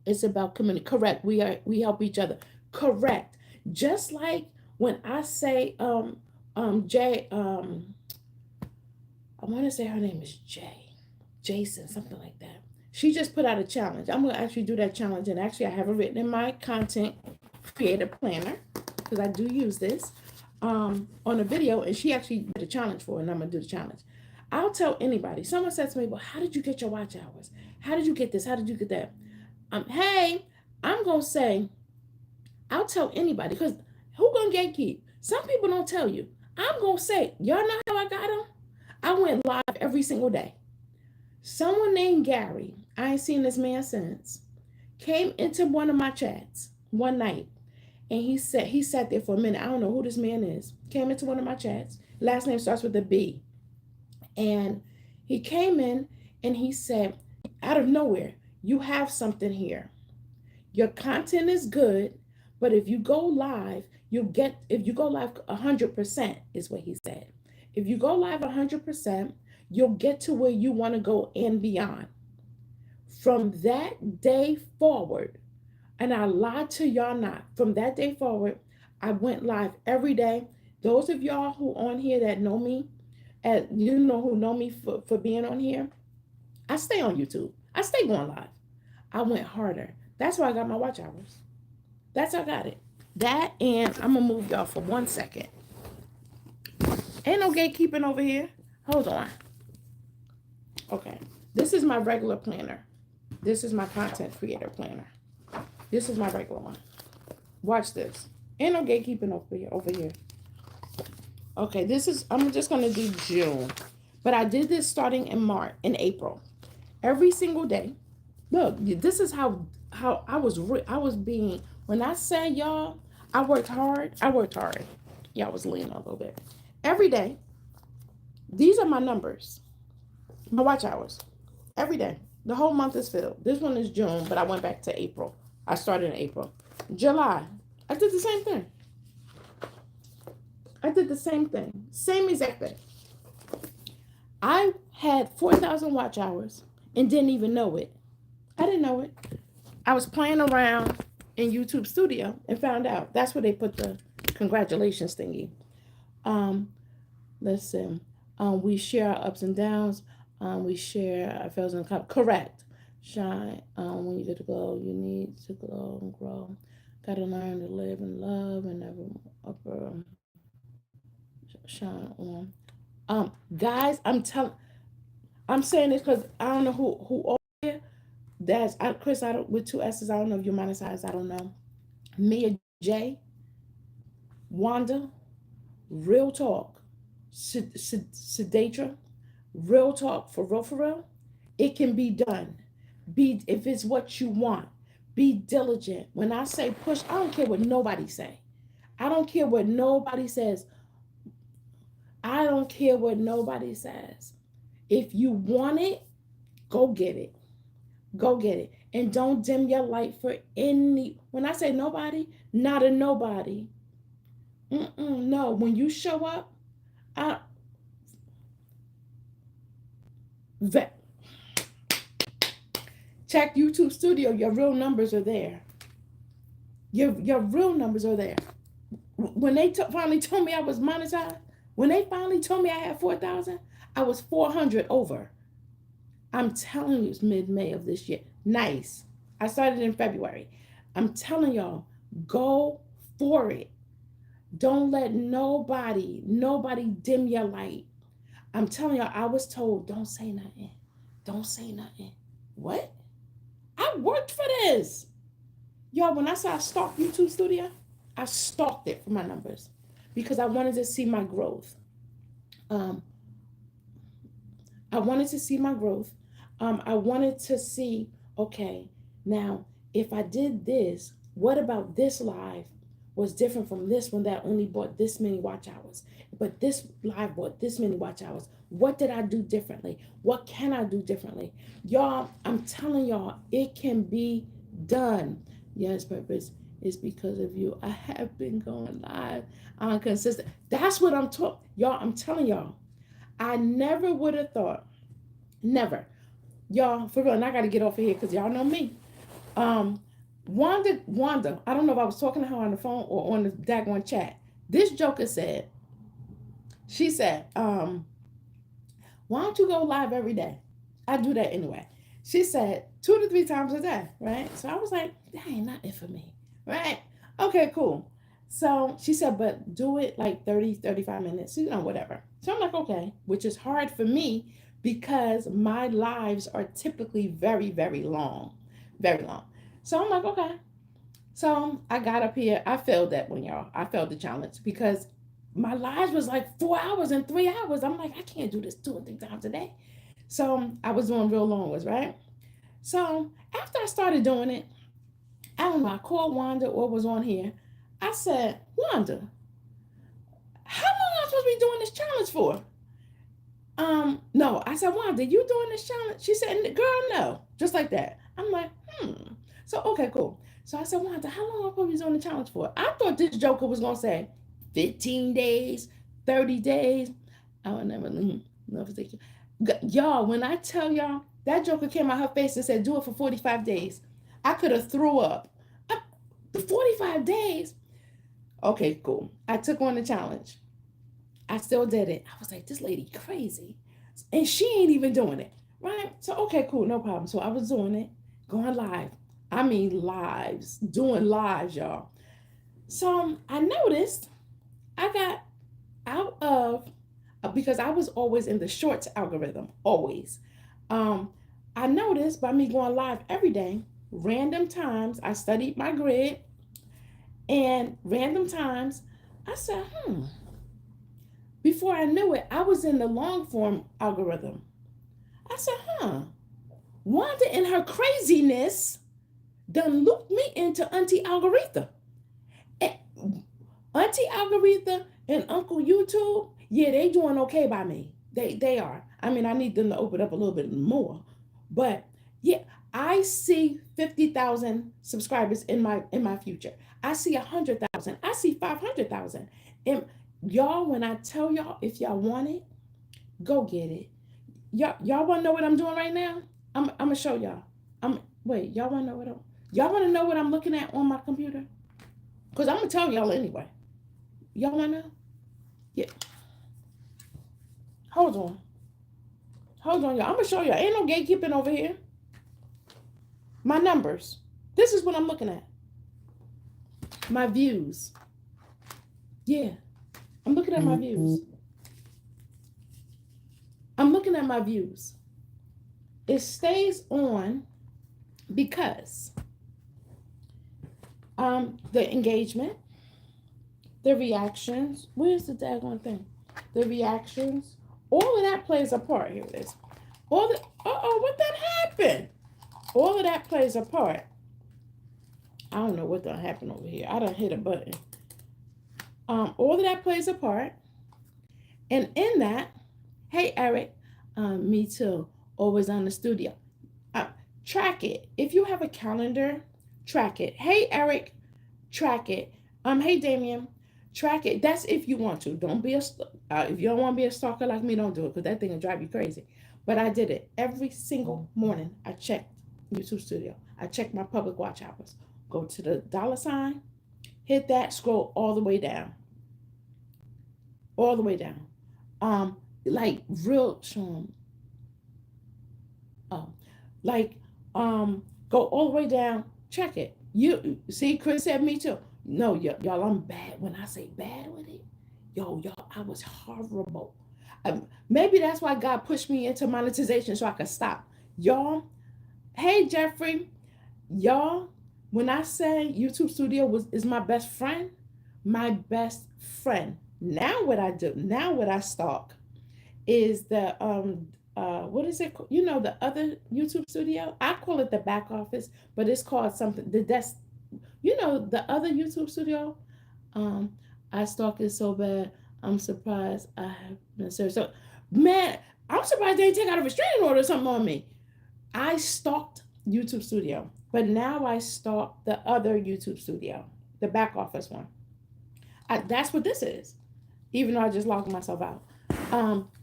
It's about community. Correct. We help each other. Correct. Just like when I say Jay I want to say her name is Jason, something like that. She just put out a challenge. I'm gonna actually do that challenge, and actually I have it written in my content creator planner because I do use this on a video, and she actually did a challenge for it, and I'm gonna do the challenge. I'll tell anybody. Someone said to me, "Well, how did you get your watch hours? How did you get this? How did you get that?" Hey, I'm gonna say, I'll tell anybody because who gonna gatekeep? Some people don't tell you. I'm gonna say, y'all know how I got them? I went live every single day. Someone named Gary, I ain't seen this man since, came into one of my chats one night, and he sat there for a minute. I don't know who this man is. Came into one of my chats. Last name starts with a B. And he came in and he said, out of nowhere, you have something here. Your content is good, but if you go live, if you go live 100% is what he said. If you go live 100%, you'll get to where you want to go and beyond. From that day forward, and I lied to y'all not, from that day forward, I went live every day. Those of y'all who on here that know me, you know who know me for being on here, I stay on YouTube. I stay going live. I went harder. That's why I got my watch hours. That's how I got it. That, and I'm gonna move y'all for 1 second. Ain't no gatekeeping over here. Hold on. Okay. This is my regular planner. This is my content creator planner. This is my regular one. Watch this. Ain't no gatekeeping over here. Over here. Okay, I'm just gonna do June. But I did this starting in April. Every single day. Look, this is how I was being, when I say y'all, I worked hard. I worked hard. Y'all was leaning a little bit. Every day, these are my numbers. My watch hours. Every day. The whole month is filled. This one is June, but I went back to April. I started in April. July. I did the same thing. I did the same thing. Same exact thing. I had 4,000 watch hours and didn't even know it. I didn't know it. I was playing around in YouTube Studio and found out. That's where they put the congratulations thingy. Listen, we share our ups and downs. We share our fails and correct. Shine. When you get to glow, you need to glow and grow. Gotta learn to live in love and never upper shine on. Guys, I'm saying this because I don't know who over here. Chris. I don't, with two S's. I don't know if you're monetized. I don't know. Mia J. Wanda. Real talk. Sedatra. Real talk for real, for real. It can be done. If it's what you want. Be diligent. When I say push, I don't care what nobody say. I don't care what nobody says. I don't care what nobody says. If you want it, go get it. Go get it. And don't dim your light for any. When I say nobody, not a nobody. No. When you show up, I, check YouTube Studio. Your real numbers are there. Your real numbers are there. When they finally told me I was monetized, when they finally told me I had 4,000, I was 400 over. I'm telling you, it's mid-May of this year. Nice. I started in February. I'm telling y'all, go for it. Don't let nobody dim your light. I'm telling y'all, I was told, don't say nothing. Don't say nothing. What? I worked for this. Y'all, when I said I stalked YouTube Studio, I stalked it for my numbers. because I wanted to see my growth. Um, I wanted to see my growth. I wanted to see, okay, now if I did this, what about this live was different from this one that only bought this many watch hours? But this live bought this many watch hours. What did I do differently? What can I do differently? Y'all, I'm telling y'all, it can be done. Yes, purpose is because of you. I have been going live on consistent. That's what I'm talking. Y'all, I'm telling y'all. I never would have thought, never. Y'all, for real, and I got to get off of here because y'all know me. Um, Wanda, I don't know if I was talking to her on the phone or on the daggone chat. This joker said, she said, why don't you go live every day? I do that anyway. She said 2 to 3 times a day, right? So I was like, that ain't nothing for me, right? Okay, cool. So she said, but do it like 30, 35 minutes, whatever. So I'm like, okay, which is hard for me because my lives are typically very, very long, very long. So I'm like, okay. So I got up here. I failed that one, y'all. I failed the challenge because my lives was like 4 hours and 3 hours. I'm like, I can't do this 2 or 3 times a day. So I was doing real long ones, right? So after I started doing it, I don't know, I called Wanda or was on here. I said, Wanda, how long am I supposed to be doing this challenge for? No. I said, Wanda, you doing this challenge? She said, girl, no. Just like that. I'm like, So, okay, cool. So I said, Wanda, how long am I supposed to be doing the challenge for? I thought this joker was going to say 15 days, 30 days. I would never think. Y'all, when I tell y'all, that joker came out her face and said, do it for 45 days. I could have threw up. 45 days? Okay, cool. I took on the challenge. I still did it. I was like, this lady crazy. And she ain't even doing it. Right? So, okay, cool. No problem. So I was doing it, going live. I mean, lives, doing lives, y'all. So I noticed I got out of, because I was always in the shorts algorithm, always. Um, I noticed by me going live every day, random times, I studied my grid, and random times, I said, Before I knew it, I was in the long form algorithm. I said, Wanda in her craziness done looped me into Auntie Algoritha. And Auntie Algoritha and Uncle YouTube, yeah, they doing okay by me. They are. I mean, I need them to open up a little bit more. But yeah, I see 50,000 subscribers in my future. I see 100,000. I see 500,000. And y'all, when I tell y'all, if y'all want it, go get it. Y'all want to know what I'm doing right now? I'm gonna show y'all. Wait. Y'all want to know y'all want to know what I'm looking at on my computer? Cause I'm gonna tell y'all anyway. Y'all want to know? Yeah. Hold on. Hold on, y'all. I'm gonna show y'all. Ain't no gatekeeping over here. My numbers. This is what I'm looking at. My views. Yeah. I'm looking at my views. I'm looking at my views. It stays on because the engagement, the reactions, where's the daggone thing? The reactions, all of that plays a part. Here it is. What that happened? All of that plays a part. I don't know what done happened over here. I done hit a button. All of that plays a part. And in that, hey, Eric, me too, always on the studio. Track it. If you have a calendar, track it. Hey, Eric, track it. Hey, Damien, track it. That's if you want to. Don't be if you don't want to be a stalker like me, don't do it because that thing will drive you crazy. But I did it every single morning. I checked YouTube Studio. I checked my public watch hours. Go to the $, hit that, scroll all the way down. All the way down. Like real like go all the way down, check it. You see, Chris said me too. No, y'all, I'm bad. When I say bad with it, y'all, I was horrible. Maybe that's why God pushed me into monetization so I could stop. Y'all, hey Jeffrey, y'all, when I say YouTube Studio is my best friend, Now what I do, now what I stalk is the what is it? You know, the other YouTube studio. I call it the back office, but it's called something. The desk. You know, the other YouTube studio. Um, I stalk it so bad. I'm surprised I have been served. So, man, I'm surprised they didn't take out a restraining order or something on me. I stalked YouTube Studio, but now I stalk the other YouTube Studio, the back office one. That's what this is. Even though I just logged myself out.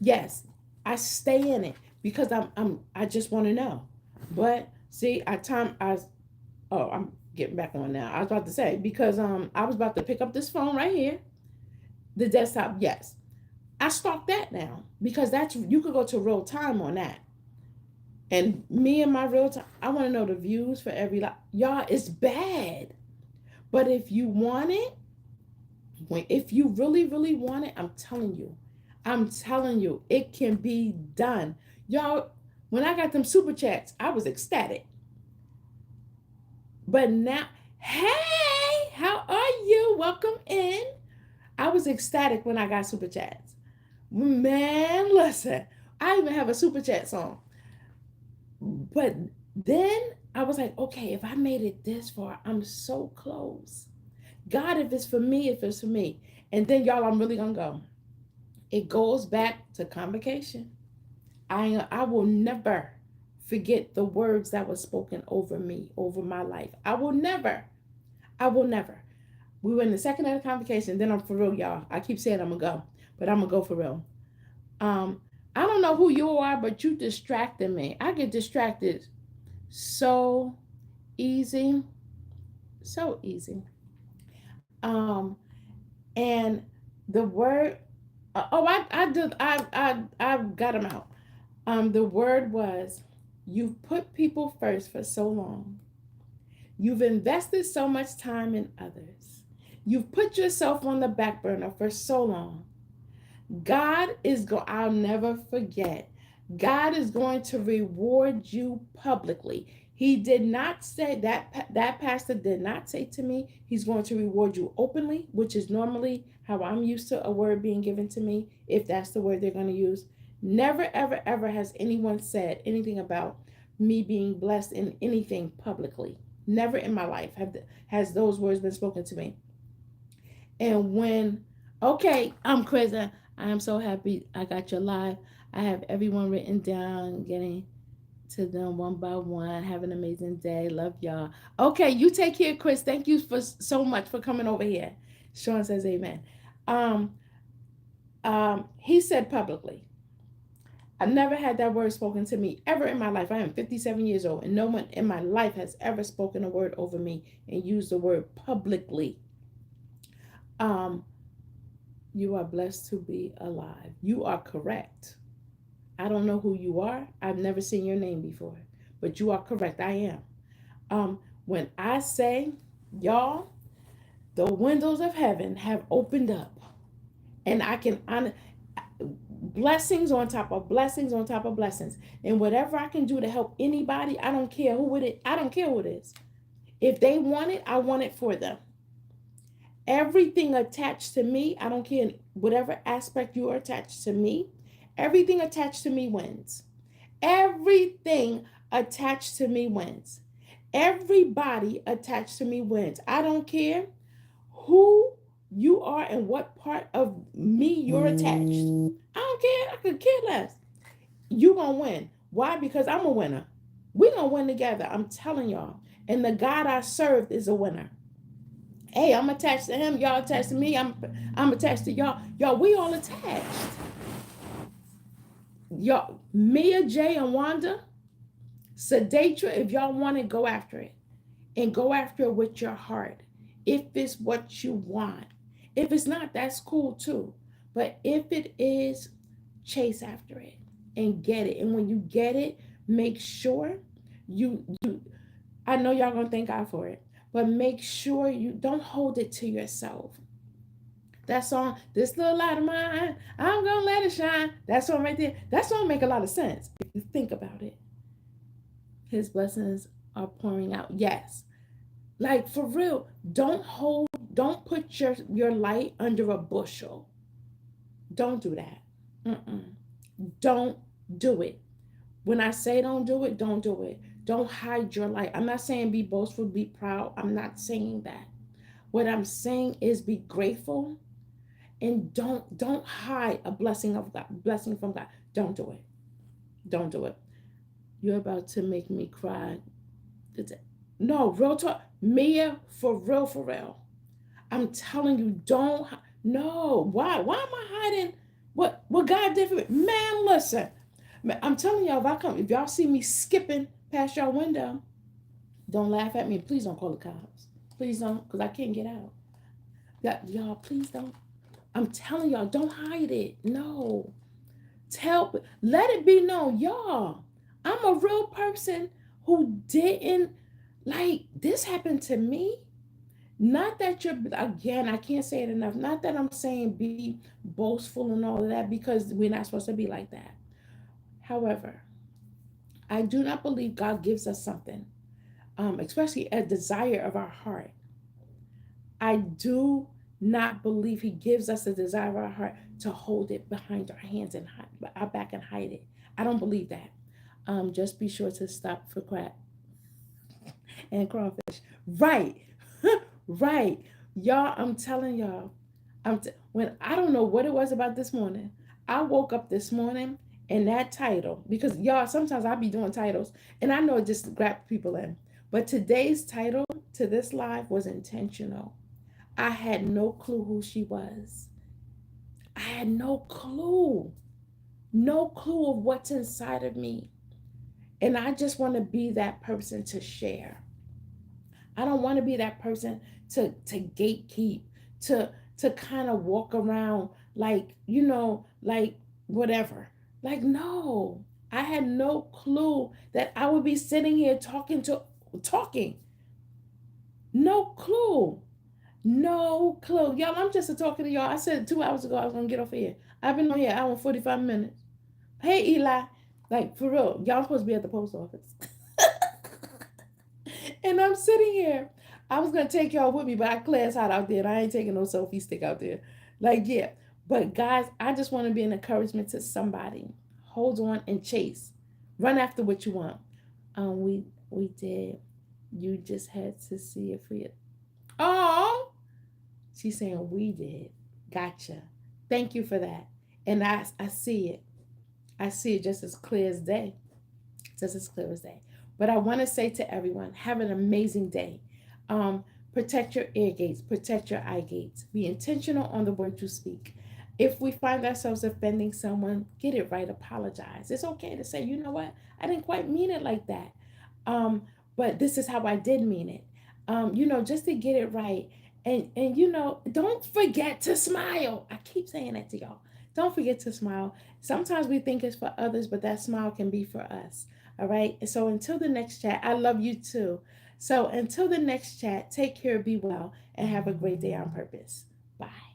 Yes, I stay in it because I just want to know. But see, I'm getting back on now. I was about to say because I was about to pick up this phone right here, the desktop. Yes, I stalk that now because that's you could go to real time on that. And me and my real time, I want to know the views for every y'all. It's bad, but if you want it, if you really, really want it, I'm telling you, it can be done, y'all. When I got them super chats, I was ecstatic. But now, hey, how are you? Welcome in. I was ecstatic when I got super chats. Man, listen, I even have a super chat song. But then I was like, okay, if I made it this far, I'm so close. God, if it's for me, if it's for me. And then y'all, I'm really gonna go. It goes back to convocation. I will never forget the words that were spoken over me, over my life. I will never. We were in the second of the convocation, then I'm for real, y'all. I keep saying I'm gonna go, but I'm gonna go for real. Um, I don't know who you are, but you distracted me. I get distracted so easy, so easy. Um, and the word, oh, I did, I got them out. The word was, you've put people first for so long. You've invested so much time in others. You've put yourself on the back burner for so long. I'll never forget. God is going to reward you publicly. He did not say that pastor did not say to me, he's going to reward you openly, which is normally how I'm used to a word being given to me, if that's the word they're going to use. Never, ever, ever has anyone said anything about me being blessed in anything publicly. Never in my life has those words been spoken to me. And when, okay, I'm crazy. I am so happy I got your live. I have everyone written down, getting to them one by one. Have an amazing day. Love y'all. Okay, you take care, Chris. Thank you for so much for coming over here. Sean says amen. Um, he said publicly, I never had that word spoken to me ever in my life. I am 57 years old, and no one in my life has ever spoken a word over me and used the word publicly. Um, you are blessed to be alive. You are correct. I don't know who you are. I've never seen your name before, but you are correct. I am. When I say, y'all, the windows of heaven have opened up, and I can honor blessings on top of blessings on top of blessings, and whatever I can do to help anybody, I don't care who it is. I don't care who it is. If they want it, I want it for them. Everything attached to me, I don't care whatever aspect you are attached to me, everything attached to me wins. Everything attached to me wins. Everybody attached to me wins. I don't care who you are and what part of me you're attached. I don't care. I could care less. You gonna win. Why? Because I'm a winner. We gonna win together. I'm telling y'all. And the God I serve is a winner. Hey, I'm attached to him. Y'all attached to me. I'm attached to y'all. Y'all, we all attached. Y'all, Mia, J, and Wanda, Sedatra, if y'all want it, go after it. And go after it with your heart. If it's what you want. If it's not, that's cool too. But if it is, chase after it and get it. And when you get it, make sure you I know y'all gonna thank God for it, but make sure you don't hold it to yourself. That song, this little light of mine, I'm gonna let it shine. That song right there, that song make a lot of sense if you think about it. His blessings are pouring out. Yes. Like for real, don't put your light under a bushel. Don't do that. Mm-mm. Don't do it. When I say don't do it, don't do it. Don't hide your light. I'm not saying be boastful, be proud. I'm not saying that. What I'm saying is be grateful and don't hide a blessing of God, blessing from God. Don't do it. Don't do it. You're about to make me cry. No, real talk. Mia, for real, for real. I'm telling you, don't. No, why? Why am I hiding what God did for me? Man, listen. I'm telling y'all, if y'all see me skipping past your window, don't laugh at me. Please don't call the cops. Please don't, because I can't get out. Y'all, please don't. I'm telling y'all, don't hide it. No. Let it be known, y'all. I'm a real person who didn't like this happened to me. Not that you're, again, I can't say it enough. Not that I'm saying be boastful and all of that because we're not supposed to be like that. However, I do not believe God gives us something, especially a desire of our heart. I do not believe He gives us a desire of our heart to hold it behind our hands and our back and hide it. I don't believe that. Just be sure to stop for crab and crawfish. Right, right, y'all. I'm telling y'all. When I don't know what it was about this morning. I woke up this morning and that title because y'all sometimes I be doing titles and I know it just grab people in. But today's title to this live was intentional. I had no clue who she was. I had no clue. No clue of what's inside of me. And I just want to be that person to share. I don't want to be that person to gatekeep, to kind of walk around like, like whatever. Like no. I had no clue that I would be sitting here talking. No clue. No clue. Y'all, I'm just talking to y'all. I said 2 hours ago I was gonna get off here. I've been on here an hour and 45 minutes. Hey Eli. Like for real, y'all supposed to be at the post office. And I'm sitting here. I was gonna take y'all with me, but I class hot out there. And I ain't taking no selfie stick out there. Like, yeah. But guys, I just want to be an encouragement to somebody. Hold on and chase. Run after what you want. We did. You just had to see it for you. Oh, she's saying we did. Gotcha. Thank you for that. And I see it. I see it just as clear as day. Just as clear as day. But I want to say to everyone, have an amazing day. Um, Protect your ear gates, protect your eye gates. Be intentional on the words you speak. If we find ourselves offending someone, get it right, apologize. It's okay to say, you know what, I didn't quite mean it like that. Um, but this is how I did mean it. Just to get it right. And don't forget to smile. I keep saying that to y'all. Don't forget to smile. Sometimes we think it's for others, but that smile can be for us. All right. So until the next chat, I love you too. So until the next chat, take care, be well, and have a great day on purpose. Bye.